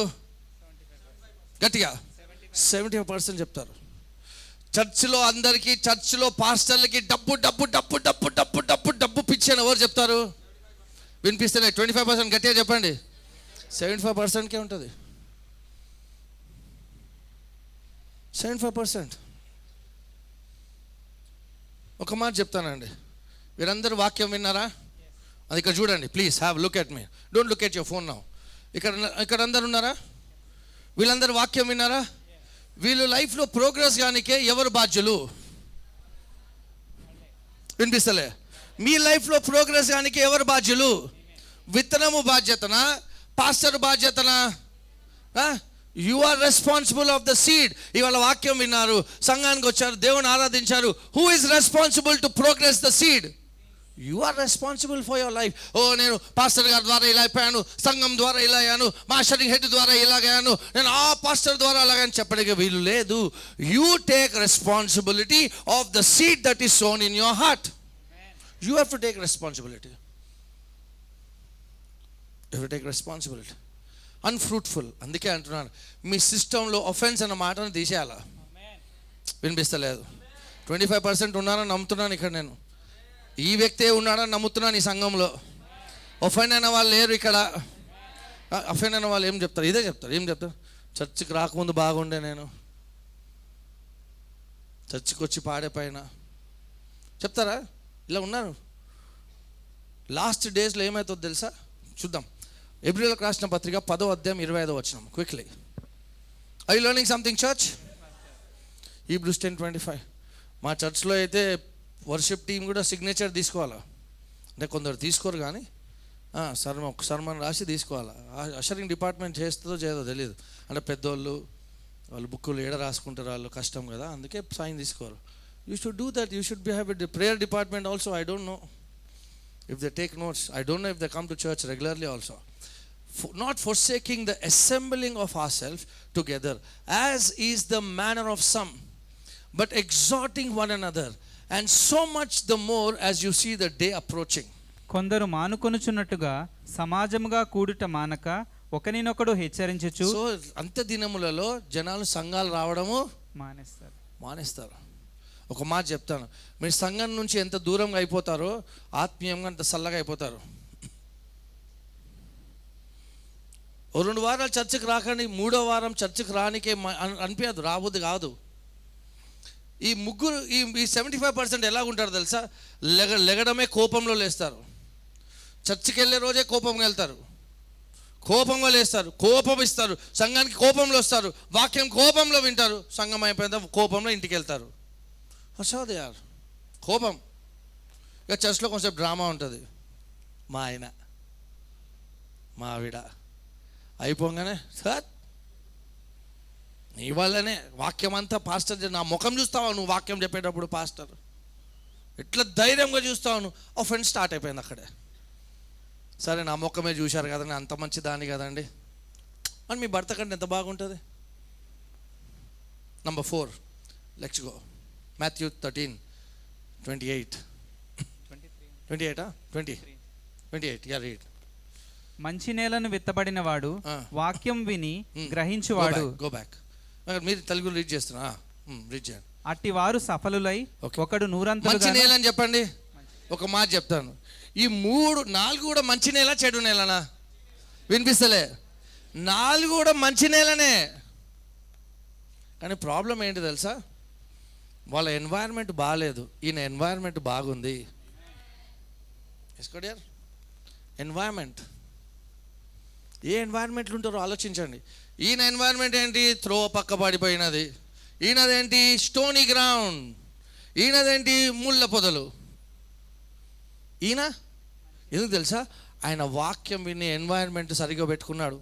గట్టిగా 75% చెప్తారు. చర్చిలో అందరికీ, చర్చిలో పాస్టర్లకి డబ్బు డబ్బు డబ్బు డబ్బు డబ్బు డబ్బు డబ్బు పిచ్చి అని ఎవరు చెప్తారు? వినిపిస్తలే. 25% గట్టిగా చెప్పండి. 75%కే ఉంటుంది. 75%. ఒక మాట చెప్తానండి, వీరందరూ వాక్యం విన్నారా? అది ఇక్కడ చూడండి please, have look at me, don't look at your phone now. ఇక్కడ అందరు ఉన్నారా? వీళ్ళందరూ వాక్యం విన్నారా? వీళ్ళు లైఫ్లో ప్రోగ్రెస్ కానికే ఎవరు బాధ్యులు? వినిపిస్తలే? మీ లైఫ్లో ప్రోగ్రెస్ కానికే ఎవరు బాధ్యులు? విత్తనము బాధ్యతనా, పాస్టర్ బాధ్యతనా? You are responsible of the seed. ఇవాళ వాక్యం విన్నారు, సంఘానికి వచ్చారు, దేవుని ఆరాధించారు. Who is responsible to progress the seed? You are responsible for your life. నేను పాస్టర్ గారి ద్వారా ఇలా అయిపోయాను, సంఘం ద్వారా ఇలా అయ్యాను, మాస్టరింగ్ హెడ్ ద్వారా ఇలాగయ్యాను, నేను ఆ పాస్టర్ ద్వారా అలాగని చెప్పడానికి వీలు లేదు. You take responsibility of the seed that is sown in your heart. You have to take responsibility. You have to take responsibility. Unfruitful, అందుకే అంటున్నాను, మీ సిస్టంలో ఒఫెన్స్ అన్న మాటను తీసేయాలా? వినిపిస్తలేదు? 25% ఉన్నారని నమ్ముతున్నాను ఇక్కడ నేను. ఈ వ్యక్తే ఉన్నాడని నమ్ముతున్నాను ఈ సంఘంలో. ఒఫెండ్ అయిన వాళ్ళు లేరు ఇక్కడ. అఫెండ్ అయిన వాళ్ళు ఏం చెప్తారు? ఇదే చెప్తారు. ఏం చెప్తారు? చర్చికి రాకముందు బాగుండే, నేను చర్చికి వచ్చి పాడే పైన చెప్తారా? ఇలా ఉన్నారు. లాస్ట్ డేస్లో ఏమవుతుందో తెలుసా? చూద్దాం. ఎబ్రిల్కి రాసిన పత్రిక 10వ అధ్యాయం 25వ వచనం. Quickly, I learning something church? Hebrews 10:25. మా చర్చ్లో అయితే వర్షిప్ టీం కూడా సిగ్నేచర్ తీసుకోవాలా? అంటే కొందరు తీసుకోరు కానీ ఒకసారి మనం రాసి తీసుకోవాలా. అషరింగ్ డిపార్ట్మెంట్ చేస్తుందో చేయదో తెలియదు. అంటే పెద్దోళ్ళు వాళ్ళు బుక్కులు ఏడ రాసుకుంటారు, వాళ్ళు కష్టం కదా, అందుకే సైన్ తీసుకోరు. You should do that. You should be have a prayer department also. I don't know if they take notes. I don't know if they come to church regularly also. Not forsaking the assembling of ourselves together, as is the manner of some, but exhorting one another, and so much the more as you see the day approaching. కొందరు మానుకొనుచున్నట్టుగా సమాజముగా కూడుట మానక ఒకనినొకడు హెచ్చరించుచు. సో అంత్య దినములలో జనాలు సంఘాలు రావడము మానేస్తారు. ఒక మాట చెప్తాను, మీరు సంఘం నుంచి ఎంత దూరంగా అయిపోతారో ఆత్మీయంగా అంత చల్లగా అయిపోతారు. 2 వారాలు చర్చికి రాకండి, 3వ వారం చర్చికి రానికే అనిపించదు, రాబోద్ది కాదు. ఈ 75% ఎలా ఉంటారు తెలుసా? లెగడమే కోపంలో లేస్తారు. చర్చికి వెళ్ళే రోజే కోపంగా వెళ్తారు, కోపంగా లేస్తారు, కోపం ఇస్తారు, సంఘానికి కోపంలో వస్తారు, వాక్యం కోపంలో వింటారు, సంఘం అయిపోయిన కోపంలో ఇంటికి వెళ్తారు. అసలు యార్ కోపం. ఇక చర్చ్లో కొంచెం డ్రామా ఉంటుంది. మా ఆయన మా ఆవిడ అయిపోగానే సార్ నీ వల్లనే వాక్యం అంతా పాస్టర్, నా ముఖం చూస్తావా నువ్వు వాక్యం చెప్పేటప్పుడు? పాస్టర్ ఎట్లా ధైర్యంగా చూస్తావు నువ్వు? ఫ్రెండ్ స్టార్ట్ అయిపోయింది అక్కడే. సరే నా ముఖమే చూశారు కదండి, అంత మంచి దాన్ని కదండి అని మీ భర్త కంటే ఎంత బాగుంటుంది. Number 4, let's go. Matthew 13:28. 28. Yeah, read. మంచి నేలను విత్తబడిన వాడు వాక్యం విని గ్రహించువాడు. Go back. మీరు తెలుగు రీడ్ చేస్తున్నా, రీడ్ చేయండి. అట్టి వారు సఫలులై ఒకడు 100 మంచి నేల అని చెప్పండి. ఒక మాట చెప్తాను, ఈ 4 కూడా మంచి నేల చెడు నేలనా? వినిపిస్తలే? 4 కూడా మంచి నేలనే. కానీ ప్రాబ్లం ఏంటి తెలుసా? వాళ్ళ ఎన్వైర్న్మెంట్ బాగాలేదు, ఈయన ఎన్వైర్న్మెంట్ బాగుంది. ఎస్కోడియర్ ఎన్వైర్న్మెంట్, ఏ ఎన్వైర్న్మెంట్లు ఉంటారో ఆలోచించండి. ఈయన ఎన్వైర్న్మెంట్ ఏంటి? త్రో పక్క పడిపోయినది. ఈయనదేంటి? Stony ground. ఈయనదేంటి? ముళ్ళ పొదలు. ఈయన ఎందుకు తెలుసా? ఆయన వాక్యం విని ఎన్వైర్న్మెంట్ సరిగ్గా పెట్టుకున్నాడు.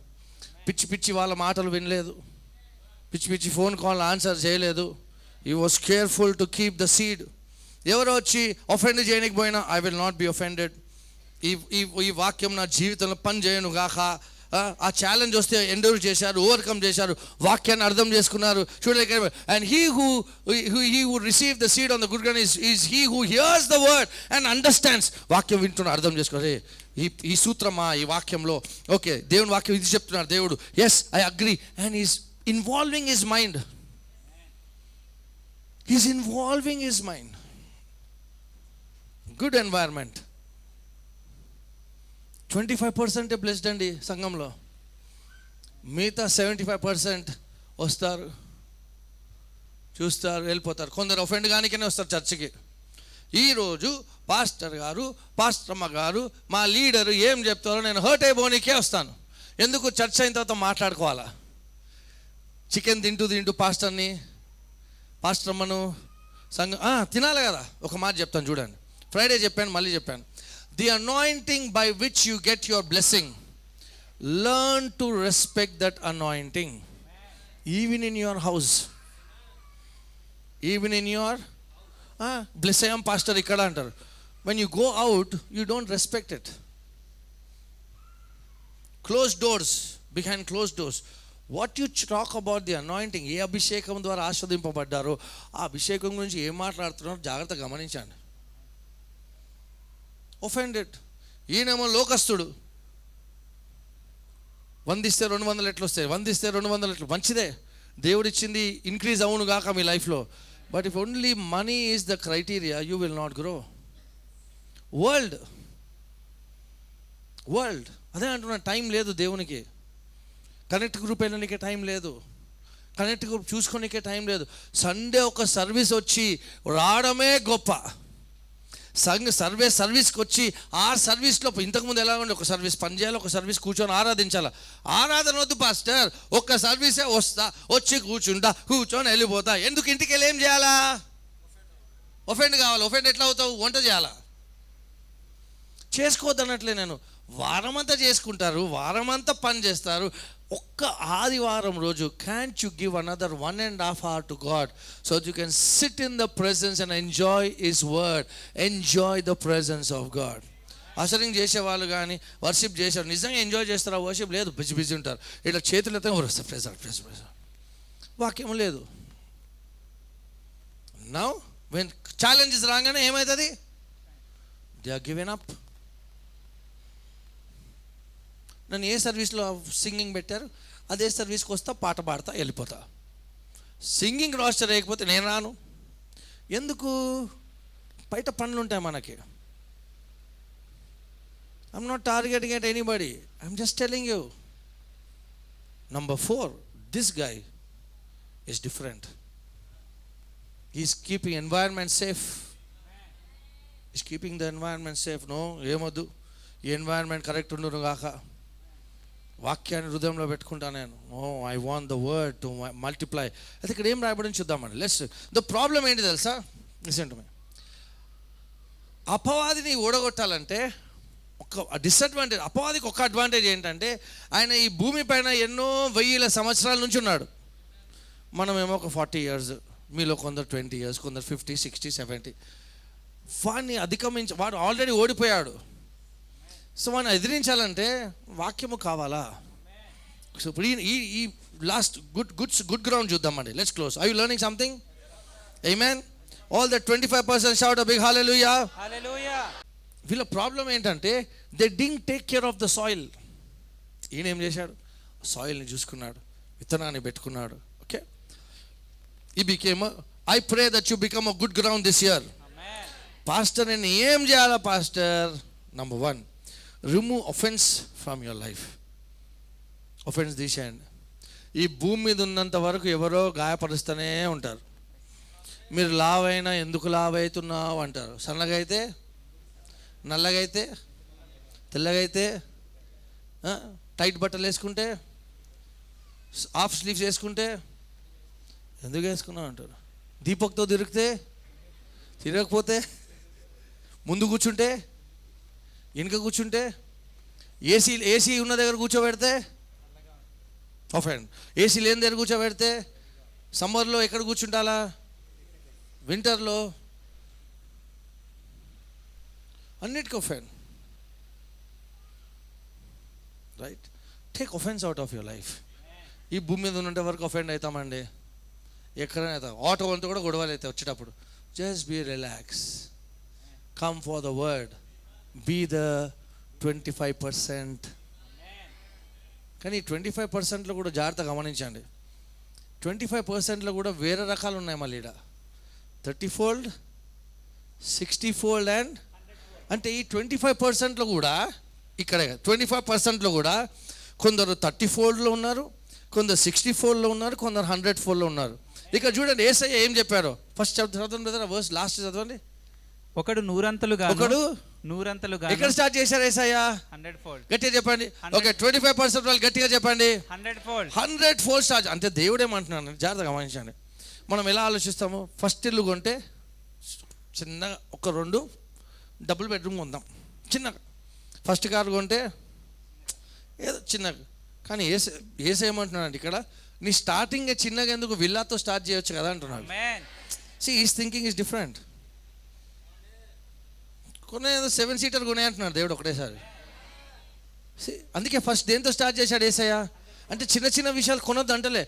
పిచ్చి పిచ్చి వాళ్ళ మాటలు వినలేదు, పిచ్చి పిచ్చి ఫోన్ కాల్ ఆన్సర్ చేయలేదు. He was careful to keep the seed. ఎవరో వచ్చి ఒఫెండ్ చేయకపోయినా I will not be offended. ఈ వాక్యం నా జీవితంలో పని చేయను గాక. ఆ ఛాలెంజ్ వస్తే ఎండూర్ చేశారు, ఓవర్కమ్ చేశారు, వాక్యాన్ని అర్థం చేసుకున్నారు. చూడండి, and he who receive the seed on the good ground is he who hears the word and understands. వాక్యం వింటున్నా, అర్థం చేసుకోవాలి. ఈ సూత్రమా ఈ వాక్యంలో? ఓకే, దేవుని వాక్యం ఇది చెప్తున్నారు దేవుడు. Yes, I agree. And is involving his mind. He's involving his mind. Good environment. 25% blessed అండి సంఘంలో. మిగతా 75% వస్తారు, చూస్తారు, వెళ్ళిపోతారు. కొందరు ఒఫెండ్ కానికనే వస్తారు చర్చికి. ఈరోజు పాస్టర్ గారు, పాస్టర్మ్మ గారు, మా లీడరు ఏం చెప్తారో నేను హర్ట్ అయిపోనీకే వస్తాను. ఎందుకు? చర్చ్ అయిన తర్వాత మాట్లాడుకోవాలా? చికెన్ తింటూ పాస్టర్ని, పాస్టర్మ్మను తినాలి కదా. ఒక మాట చెప్తాను చూడండి. ఫ్రైడే చెప్పాను, మళ్ళీ చెప్పాను. The anointing by which you get your blessing, learn to respect that anointing even in your house, even in your bless అయ్యాం పాస్టర్ ఇక్కడ అంటారు. When you go out you don't respect it. Close doors, behind close doors. What you talk about the anointing, ఏ అభిషేకం ద్వారా ఆస్వాదింపబడ్డారో ఆ అభిషేకం గురించి ఏం మాట్లాడుతున్నారో జాగ్రత్తగా గమనించండి. ఒఫెండెడ్, ఈయనేమో లోకస్తుడు, 100 ఇస్తే 200 ఎట్లు వస్తాయి, 100 ఇస్తే 200 ఎట్లు, మంచిదే, దేవుడిచ్చింది ఇంక్రీజ్ అవును గాక మీ లైఫ్లో. But if only money is the criteria you will not grow. World అదే అంటున్నా, టైం లేదు దేవునికి. కనెక్ట్ గ్రూప్ వెళ్ళడానికే టైం లేదు, కనెక్ట్ గ్రూప్ చూసుకోనికే టైం లేదు. సండే ఒక సర్వీస్ వచ్చి రావడమే గొప్ప. సర్వీస్కి వచ్చి ఆ సర్వీస్లో ఇంతకుముందు ఎలా ఉండే, ఒక సర్వీస్ పని చేయాలి, ఒక సర్వీస్ కూర్చొని ఆరాధించాలి. ఆరాధన వద్దు పాస్టర్, ఒక్క సర్వీసే వస్తా, వచ్చి కూర్చొని వెళ్ళిపోతా. ఎందుకు? ఇంటికి వెళ్ళి ఏం చేయాలా? ఒఫెండ్ కావాలి. ఒఫెండ్ ఎట్లా అవుతావు? వంట చేయాలా? చేసుకోవద్దన్నట్లే నేను. వారమంతా చేసుకుంటారు, వారమంతా పని చేస్తారు. ఒక్క ఆదివారం రోజు can't you give another 1.5 hours to God so that you can sit in the presence and enjoy His word, enjoy the presence of God. అసరింగ్ చేసేవాళ్ళు కానీ వర్షిప్ చేసేవారు నిజంగా ఎంజాయ్ చేస్తారా? వర్షిప్ లేదు, బిజీ ఉంటారు. ఇట్లా చేతులు అయితే ప్రెజర్ వాక్యం లేదు. నౌ వెన్ ఛాలెంజెస్ రాగానే ఏమవుతుంది? They are given up. నన్ను ఏ సర్వీస్లో సింగింగ్ పెట్టారు, అదే సర్వీస్కి వస్తా, పాట పాడతా, వెళ్ళిపోతా. సింగింగ్ రాస్టర్ వేయకపోతే నేను రాను. ఎందుకు? బయట పనులు ఉంటాయి మనకి. I'm not targeting at anybody, I'm just telling you. Number 4, this guy is different. He's keeping environment safe. He's keeping the environment safe. No, ఏమొద్దు, ఈ ఎన్వైరన్మెంట్ కరెక్ట్ ఉండును గాక, వాక్యాన్ని హృదయంలో పెట్టుకుంటాను నేను. I want the word to multiply. అయితే ఇక్కడ ఏం రాయబడి చూద్దామండి. లెట్స్. ద ప్రాబ్లం ఏంటి తెలుసా? Listen to me. అపవాదిని ఓడగొట్టాలంటే ఒక డిసడ్వాంటేజ్, అపవాదికి ఒక అడ్వాంటేజ్ ఏంటంటే ఆయన ఈ భూమి పైన ఎన్నో 1000 సంవత్సరాల నుంచి ఉన్నాడు. మనమేమో ఒక 40 years, మీలో కొందరు 20 years, కొందరు 50, 60, 70. వాడిని అధిగమించి వాడు ఆల్రెడీ ఓడిపోయాడు. సో వాడిని ఎదిరించాలంటే వాక్యము కావాలా? సో ఇప్పుడు ఈ లాస్ట్ గుడ్ గ్రౌండ్ చూద్దామండి. Let's close. Are you learning something? Amen. All the 25% shout a big hallelujah. Hallelujah. వీళ్ళ ప్రాబ్లం ఏంటంటే they didn't take care of the soil. ఈయన ఏం చేశాడు? సాయిల్ని చూసుకున్నాడు, విత్తనాన్ని పెట్టుకున్నాడు. ఓకే, ఈ became I pray that you become a good ground this year. Pastor నేను ఏం చేయాలా pastor? Number 1, remove offense from your life. Offense తీసేయండి. ఈ భూమి మీద ఉన్నంత వరకు ఎవరో గాయపరుస్తూనే ఉంటారు. మీరు లావ్ అయినా ఎందుకు లావ్ అవుతున్నావు అంటారు. సన్నగా అయితే, నల్లగా అయితే, తెల్లగా అయితే, టైట్ బట్టలు వేసుకుంటే, హాఫ్ స్లీవ్స్ వేసుకుంటే ఎందుకు వేసుకున్నావు అంటారు. దీపక్తో తిరగకపోతే, ముందు కూర్చుంటే, వెనుక కూర్చుంటే, ఏసీ ఉన్న దగ్గర కూర్చోబెడితే ఒఫెండ్, ఏసీ లేని దగ్గర కూర్చోబెడితే, సమ్మర్లో ఎక్కడ కూర్చుంటాలా, వింటర్లో, అన్నిటికీ offend. Right? Take offence out of your life. ఈ భూమి మీద ఉన్నంత వరకు ఒఫెండ్ అవుతామండి, ఎక్కడైనా అవుతాం. ఆటో అంతా కూడా గొడవలు అవుతాయి వచ్చేటప్పుడు. Just be relax, come for the word, be the 25%. కానీ 25%లో కూడా జాగ్రత్త గమనించండి. 25%లో కూడా వేరే రకాలు ఉన్నాయి మళ్ళీ. 30-fold, 60-fold అండ్ అంటే ఈ 25%లో కూడా, ఇక్కడే 25%లో కూడా కొందరు 30-foldలో ఉన్నారు, కొందరు 60-foldలో ఉన్నారు, కొందరు 100-foldలో ఉన్నారు. ఇక్కడ చూడండి యేసయ్య ఏం చెప్పారో. ఫస్ట్ చదవండి బ్రదర్, వర్స్ లాస్ట్ చదవండి. ఒకడు నూరంతలుగాను ఒకడు నూరంతలుగాను ఎక్కడ స్టార్ట్ చేశారు యేసయ్య? 100 fold. గట్టిగా చెప్పండి. ఓకే, 25% వాళ్ళు గట్టిగా చెప్పండి. 100 fold. 100 fold start. అంటే దేవుడు ఏమంటున్నాను జాగ్రత్తగా గమనించండి. మనం ఎలా ఆలోచిస్తాము? ఫస్ట్ ఇల్లు కొంటే చిన్నగా ఒక 2 డబుల్ బెడ్రూమ్ కొందాం చిన్నగా. ఫస్ట్ కారు కొంటే ఏదో చిన్నగా. కానీ ఏసేమంటున్నాడు ఇక్కడ, నీ స్టార్టింగ్ చిన్నగా ఎందుకు, విల్లాతో స్టార్ట్ చేయొచ్చు కదా అంటున్నాడు. See, his thinking is different. కొనే 7 సీటర్ కొనే అంటున్నాడు దేవుడు ఒకటేసారి. అందుకే ఫస్ట్ దేంతో స్టార్ట్ చేశాడు యేసయ్య అంటే చిన్న చిన్న విషయాలు కొనొద్దు అంటలే,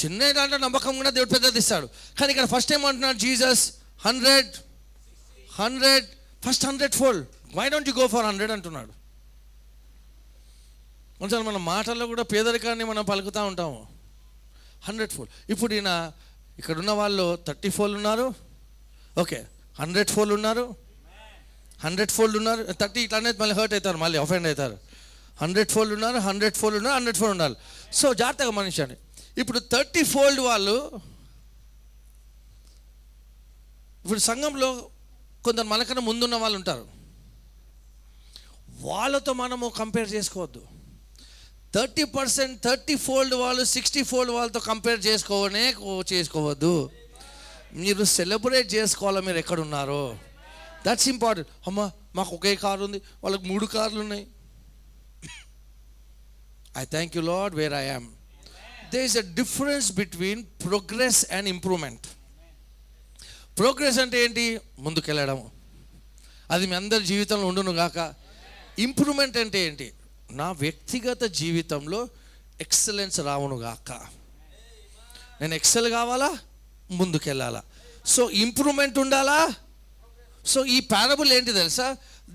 చిన్న దాంట్లో నమ్మకం కూడా దేవుడు పెద్దది ఇస్తాడు. కానీ ఇక్కడ ఫస్ట్ ఏం అంటున్నాడు Jesus? 100 first 100 fold. Why don't you go for 100 అంటున్నాడు. కొంచెం మన మాటల్లో కూడా పేదరికాన్ని మనం పలుకుతూ ఉంటాము. 100 fold. ఇప్పుడు ఈయన ఇక్కడ ఉన్న వాళ్ళు 30 fold ఉన్నారు, ఓకే 100 fold ఉన్నారు, 100 fold ఉన్నారు. 30 ఇట్లానే మళ్ళీ హర్ట్ అవుతారు, మళ్ళీ అఫెండ్ అవుతారు. 100 fold ఉన్నారు, 100 fold ఉన్నారు, 100 fold ఉండాలి. సో జాగ్రత్తగా మనిషి. ఇప్పుడు 30 fold వాళ్ళు, ఇప్పుడు సంఘంలో కొందరు మనకన్నా ముందున్న వాళ్ళు ఉంటారు, వాళ్ళతో మనము కంపేర్ చేసుకోవద్దు. 30% 30 fold వాళ్ళు 60 fold వాళ్ళతో కంపేర్ చేసుకోవద్దు. మీరు సెలబ్రేట్ చేసుకోవాలి మీరు ఎక్కడున్నారో. That's important. అమ్మ మాకు ఒకే కారు ఉంది, వాళ్ళకి 3 కార్లు ఉన్నాయి. I thank you Lord where I am. There is a difference between progress and improvement. Progress అంటే ఏంటి? ముందుకెళ్ళడం, అది మీ అందరి జీవితంలో ఉండును గాక. ఇంప్రూవ్మెంట్ అంటే ఏంటి? నా వ్యక్తిగత జీవితంలో ఎక్సలెన్స్ రావును గాక. నేను ఎక్సెల్ కావాలా, ముందుకెళ్ళాలా. సో ఇంప్రూవ్మెంట్ ఉండాలా. సో ఈ పారబుల్ ఏంటి తెలుసా?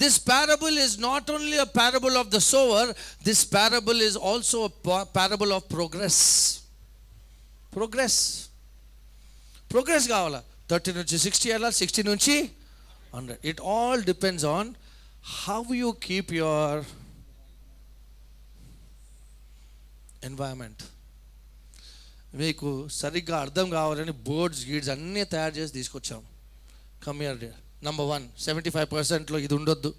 This parable is not only a parable of the sour, this parable is also parable of progress. Progress కావాలా. 30 నుంచి 60 వెళ్ళాలి, 60 నుంచి 100. It all depends on how you keep your environment. మీకు సరిగ్గా అర్థం కావాలని బోర్డ్స్ గీడ్స్ అన్నీ తయారు చేసి తీసుకొచ్చాం. Come here dear. నంబర్ 1, 75%లో ఇది ఉండొద్దు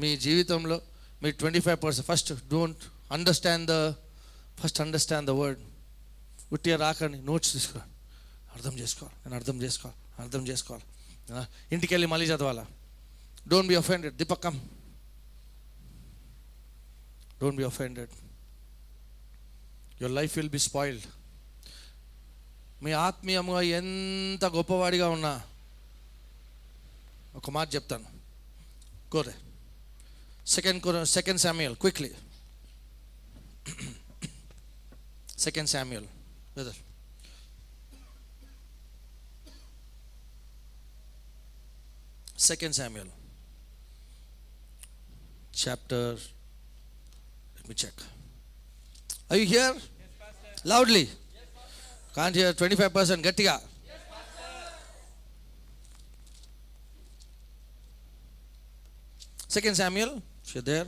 మీ జీవితంలో. మీ 25% first don't understand the word. ఉట్టిగా రాకండి, నోట్స్ తీసుకోండి, నేను అర్థం చేసుకోవాలి. ఇంటికి వెళ్ళి మళ్ళీ చదవాలా. Don't be offended. దీపకం, don't be offended. Your life will be spoiled. మీ ఆత్మీయంగా ఎంత గొప్పవాడిగా ఉన్నా, ఒక మాట చెప్తాను, కోరే. Second Samuel quickly. 2 Samuel brother. 2 Samuel chapter, let me check. Are you here? Yes, Pastor. Loudly. Yes, Pastor. Can't hear. 25% గట్టిగా. Yes, Pastor. 2 Samuel, you're there.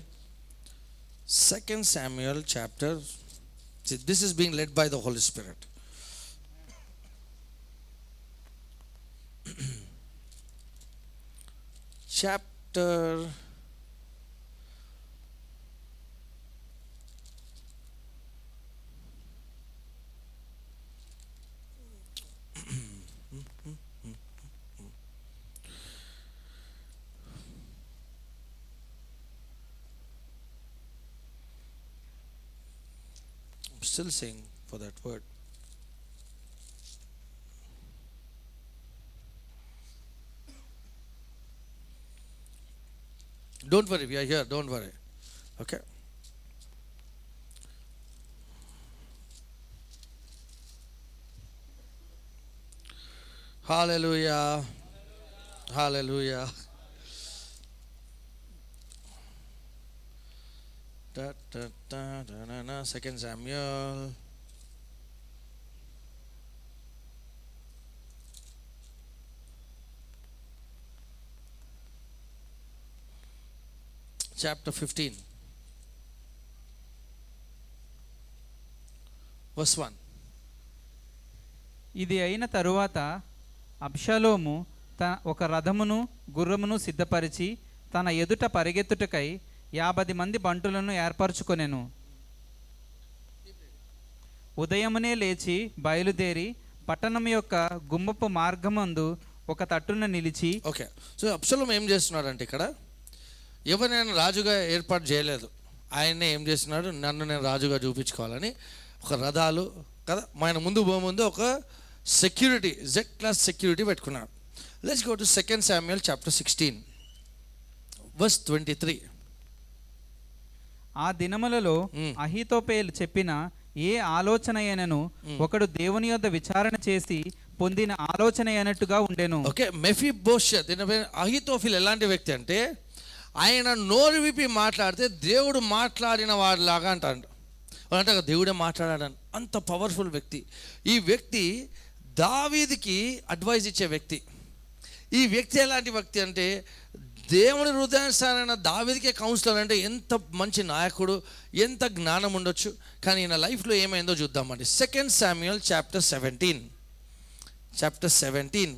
2 Samuel chapter. See, this is being led by the Holy Spirit. Chapter 'I'm still saying for that word. Don't worry, we are here, don't worry. Okay. Hallelujah. Hallelujah. Da, da, da, da, da, da. 2 Samuel. Chapter 15. Verse 1. ఇది అయిన తరువాత అబ్షాలోము ఒక రథమును గుర్రమును సిద్ధపరిచి తన ఎదుట పరిగెత్తుటకై 50 మంది బంటులను ఏర్పరచుకొనెను. ఉదయమునే లేచి బయలుదేరి పట్టణం యొక్క గుమ్మపు మార్గమందు ఒక తట్టున నిలిచి. ఓకే, సో అబ్షలోం ఏం చేస్తున్నాడంటే ఇక్కడ ఎవరినైనా రాజుగా ఏర్పాటు చేయలేదు. ఆయన్నే ఏం చేస్తున్నాడు, నన్ను నేను రాజుగా చూపించుకోవాలని ఒక రథాలు కదా ఆయన ముందు ఒక సెక్యూరిటీ, జెడ్ క్లాస్ సెక్యూరిటీ పెట్టుకున్నాడు. Let's go to 2 Samuel chapter 16 verse 23. ఆ దినములలో అహీతోపేలు చెప్పిన ఏ ఆలోచన అయినను ఒకడు దేవుని యొద్ద విచారణ చేసి పొందిన ఆలోచన అయినట్టుగా ఉండెను. ఓకే, మెఫీబోషెత్ అహీతోఫెల్ ఎలాంటి వ్యక్తి అంటే ఆయన నోరు విప్పి మాట్లాడితే దేవుడు మాట్లాడిన వాడిలాగా అంటాడు. అంటే దేవుడే మాట్లాడాడని, అంత పవర్ఫుల్ వ్యక్తి. ఈ వ్యక్తి దావీదుకి అడ్వైజ్ ఇచ్చే వ్యక్తి. ఈ వ్యక్తి ఎలాంటి వ్యక్తి అంటే దేవుని హృదయానుసారైన దావీదుకే కౌన్సిలర్. అంటే ఎంత మంచి నాయకుడు, ఎంత జ్ఞానం ఉండొచ్చు. కానీ ఈయన లైఫ్లో ఏమైందో చూద్దామండి. 2 Samuel chapter 17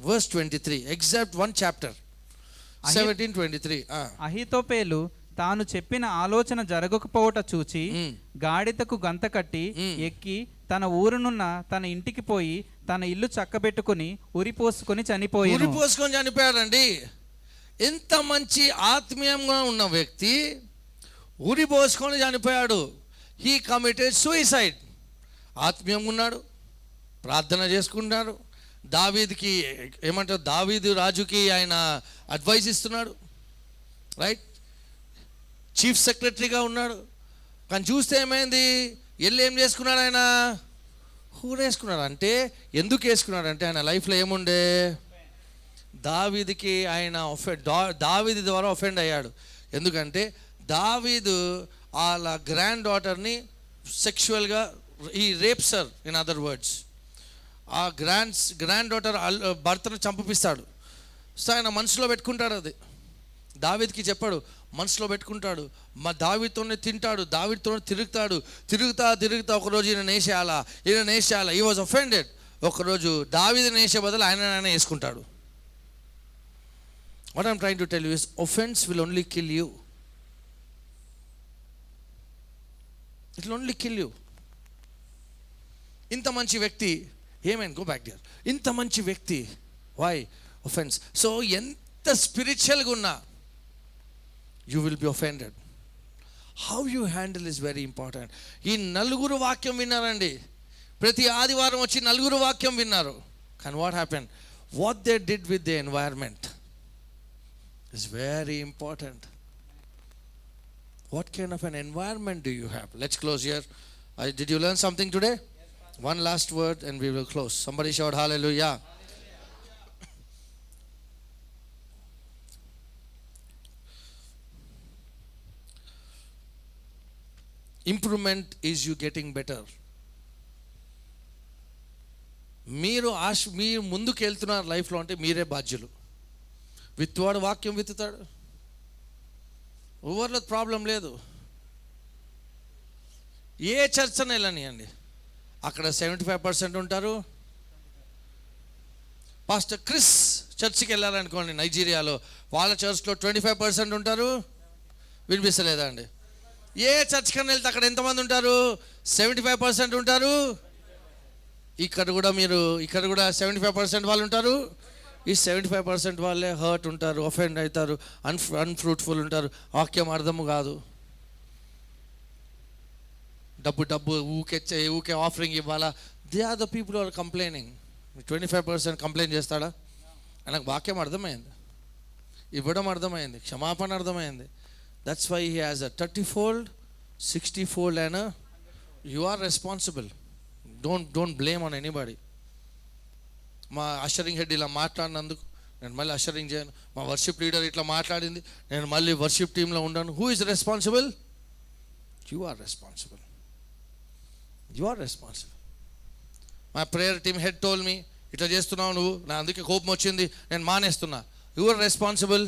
verse 23, exact one chapter 17:23. అహీతోపేలు తాను చెప్పిన ఆలోచన జరగకపోవట చూచి గాడిదకు గంత కట్టి ఎక్కి తన ఊరునున్న తన ఇంటికి పోయి తన ఇల్లు చక్కబెట్టుకుని ఉరిపోసుకొని చనిపోయాడండి. ఎంత మంచి ఆత్మీయంగా ఉన్న వ్యక్తి ఉరిపోసుకొని చనిపోయాడు. He committed suicide. ఆత్మీయంగా ఉన్నాడు, ప్రార్థన చేసుకుంటున్నాడు, దావీదుకి ఏమంటారు, దావీదు రాజుకి ఆయన అడ్వైస్ ఇస్తున్నాడు, రైట్? చీఫ్ సెక్రటరీగా ఉన్నాడు. కానీ చూస్తే ఏమైంది, ఏం చేసుకున్నాడు ఆయన, ఊరేసుకున్నాడు. అంటే ఎందుకు వేసుకున్నాడు అంటే ఆయన లైఫ్లో ఏముండే, దావీదుకి ఆయన దావీదు ద్వారా ఒఫెండ్ అయ్యాడు. ఎందుకంటే దావీదు వాళ్ళ గ్రాండ్ డాటర్ని సెక్షువల్గా ఈ rapes her, in other words. ఆ గ్రాండ్ డాటర్ భర్తను చంపిస్తాడు. సో ఆయన మనసులో పెట్టుకుంటాడు. అది దావీదుకి చెప్పాడు, మనసులో పెట్టుకుంటాడు. మా దావీదుతోనే తింటాడు, దావీదుతోనే తిరుగుతా ఒకరోజు ఈయన నేసేయాలా. ఈ వాజ్ ఒఫెండెడ్. ఒకరోజు దావీదు నేసే బదులు ఆయన వేసుకుంటాడు. What I'm trying to tell you is offense will only kill you. It will only kill you. ఇంత మంచి వ్యక్తి ఏమైంది, గో బ్యాక్ దేర్. ఇంత మంచి వ్యక్తి, వై ఒఫెన్స్? సో ఎంత స్పిరిచువల్గా ఉన్నా you will be offended. How you handle is very important. ఈ 4 వాక్యం విన్నారండి. ప్రతి ఆదివారం వచ్చి 4 వాక్యం విన్నారు. కానీ what happen, what they did with the environment is very important. What kind of an environment do you have? Let's close here. Did you learn something today? Yes, one last word and we will close. Somebody shout hallelujah. Improvement is you getting better. మీరు ముందుకు వెళ్తున్నారు లైఫ్లో అంటే మీరే బాధ్యులు. విత్తువాడు వాక్యం విత్తుతాడు, ఎవరిలో ప్రాబ్లం లేదు. ఏ చర్చ్ అని వెళ్ళనియండి, అక్కడ 75% ఉంటారు. పాస్టర్ క్రిస్ చర్చ్కి వెళ్ళాలనుకోండి నైజీరియాలో, వాళ్ళ చర్చ్లో 25% ఉంటారు. వినిపిస్తలేదా అండి? ఏ చర్చ్ కన్నా వెళ్తే అక్కడ ఎంతమంది ఉంటారు? 75% ఉంటారు. ఇక్కడ కూడా 75% వాళ్ళు ఉంటారు. ఈ 75% వాళ్ళే హర్ట్ ఉంటారు, ఒఫెండ్ అవుతారు, అన్ఫ్రూట్ఫుల్ ఉంటారు, వాక్యం అర్థము కాదు. డబ్బు ఊకే ఆఫరింగ్ ఇవ్వాలా. They are the people are complaining. 25% complaint చేస్తాడా? ఆయనకు వాక్యం అర్థమైంది, ఇవ్వడం అర్థమైంది, క్షమాపణ అర్థమైంది. That's why he has a 30-fold, 60-fold and you are responsible. Don't blame on anybody. మా అషరింగ్ హెడ్ ఇలా మాట్లాడినందుకు నేను మళ్ళీ అషరింగ్ చేయను. మా వర్షిప్ లీడర్ ఇట్లా మాట్లాడింది, నేను మళ్ళీ వర్షిప్ టీంలో ఉన్నాను. Who is responsible? You are responsible. మా prayer team head told me, ఇట్లా చేస్తున్నావు నువ్వు, నా అందుకే కోపం వచ్చింది, నేను మానేస్తున్నా. You are responsible.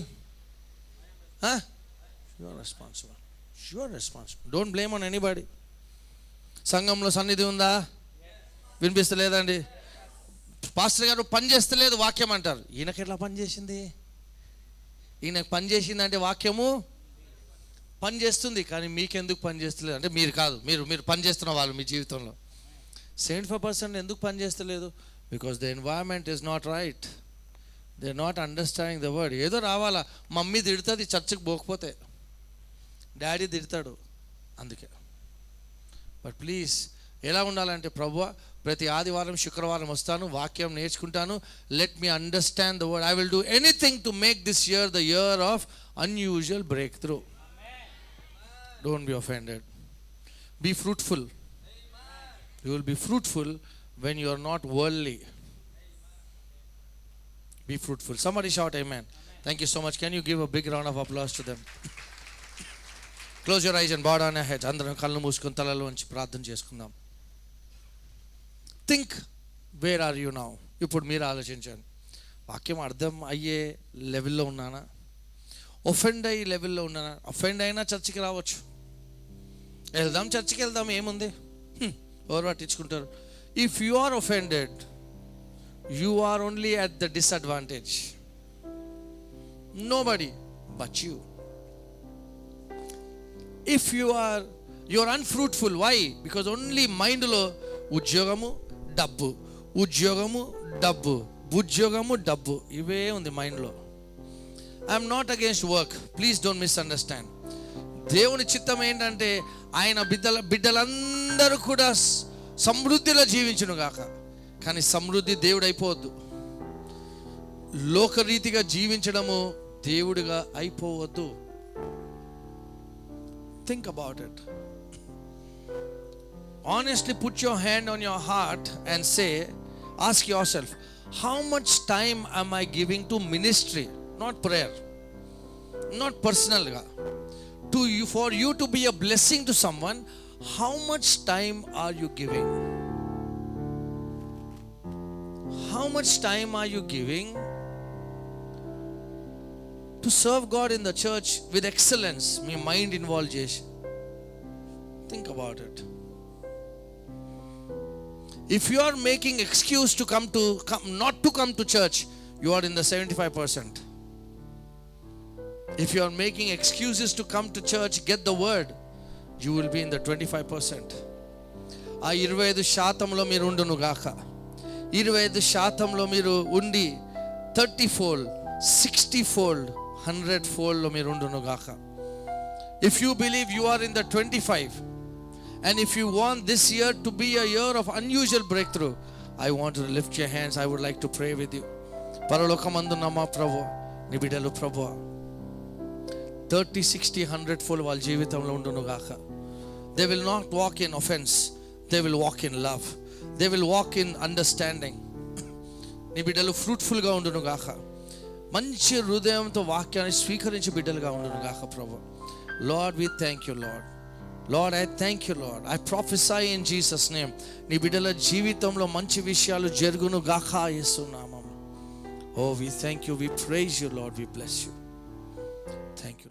You are responsible. Don't blame on anybody. సంఘంలో సన్నిధి ఉందా? వినిపిస్తలేదండి. పాస్టర్ గారు పని చేస్తలేదు వాక్యం అంటారు. ఈయనకి ఎట్లా పని చేసింది? ఈయనకు పని చేసిందంటే వాక్యము పని చేస్తుంది, కానీ మీకెందుకు పని చేస్తలేదు అంటే మీరు కాదు, మీరు పని చేస్తున్న వాళ్ళు మీ జీవితంలో 75% ఎందుకు పని చేస్తలేదు? Because the environment is not right. They are not understanding the word. ఏదో రావాలా, మమ్మీ తిడుతుంది చర్చికి పోకపోతే, డాడీ తిడతాడు అందుకే. బట్ ప్లీజ్ ఎలా ఉండాలంటే, ప్రభువా ప్రతి ఆదివారం శుక్రవారం వస్తాను, వాక్యం నేర్చుకుంటాను, let me understand the word. I will do anything to make this year the year of unusual break through. Don't be offended. Be fruitful. You will be fruitful when you are not worldly. Be fruitful. Somebody shout amen. Thank you so much. Can you give a big round of applause to them? Close your eyes and bow down your heads. అందరం కళ్ళు మూసుకొని తలలోంచి ప్రార్థన చేసుకుందాం. Think, where are you now? ఇప్పుడు మీరు ఆలోచించండి. వాక్యం అర్థం అయ్యే లెవెల్లో ఉన్నానా? ఒఫెండ్ అయ్యే లెవెల్లో ఉన్నానా? ఒఫెండ్ అయినా చర్చికి రావచ్చు, వెళ్దాం, చర్చికి వెళ్దాం, ఏముంది, ఎవరు పట్టించుకుంటారు. If you are offended, you are only at the disadvantage. Nobody but you. If you are unfruitful. Why? Because only మైండ్లో ఉద్యోగము, డబ్బు, ఉద్యోగము, డబ్బు, ఉద్యోగము, డబ్బు, ఇవే ఉంది మైండ్లో. I'm not against work, please don't misunderstand. దేవుని చిత్తం ఏంటంటే ఆయన బిడ్డలందరూ కూడా సమృద్ధిలో జీవించును గాక. కానీ సమృద్ధి దేవుడు అయిపోవద్దు. లోకరీతిగా జీవించడము దేవుడిగా అయిపోవద్దు. Think about it. Honestly put your hand on your heart and say, ask yourself, how much time am I giving to ministry? Not prayer, not personal ga. To you, for you to be a blessing to someone, how much time are you giving? How much time are you giving to serve God in the church with excellence? Me mind involved చేసి. Think about it. If you are making excuse to not to come to church, you are in the 75%. If you are making excuses to come to church, get the word, you will be in the 25%. ఆ 25%లో మీరు ఉండును గాక. 25%లో మీరు ఉండి 30-fold, 60-fold, 100-fold మీరు ఉండును గాక. If you believe you are in the 25, and if you want this year to be a year of unusual breakthrough, I want to lift your hands. I would like to pray with you. పరలోకమందున్న మా ప్రభువా, నీ బిడ్డలు ప్రభువా 30, 60, 100-fold వాళ్ళ జీవితంలో ఉండును గాక. They will not walk in offense. They will walk in love. They will walk in understanding. నీ బిడ్డలు ఫ్రూట్ఫుల్గా ఉండును గాక. మంచి హృదయంతో వాక్యాన్ని స్వీకరించి బిడ్డలుగా ఉండును గాక ప్రభువా. Lord, we thank you, Lord. Lord, I thank you, Lord. I prophesy in Jesus' name. నీ బిడ్డల జీవితంలో మంచి విషయాలు జరుగును గాక యేసు నామములో. Oh, we thank you. We praise you, Lord. We bless you. Thank you.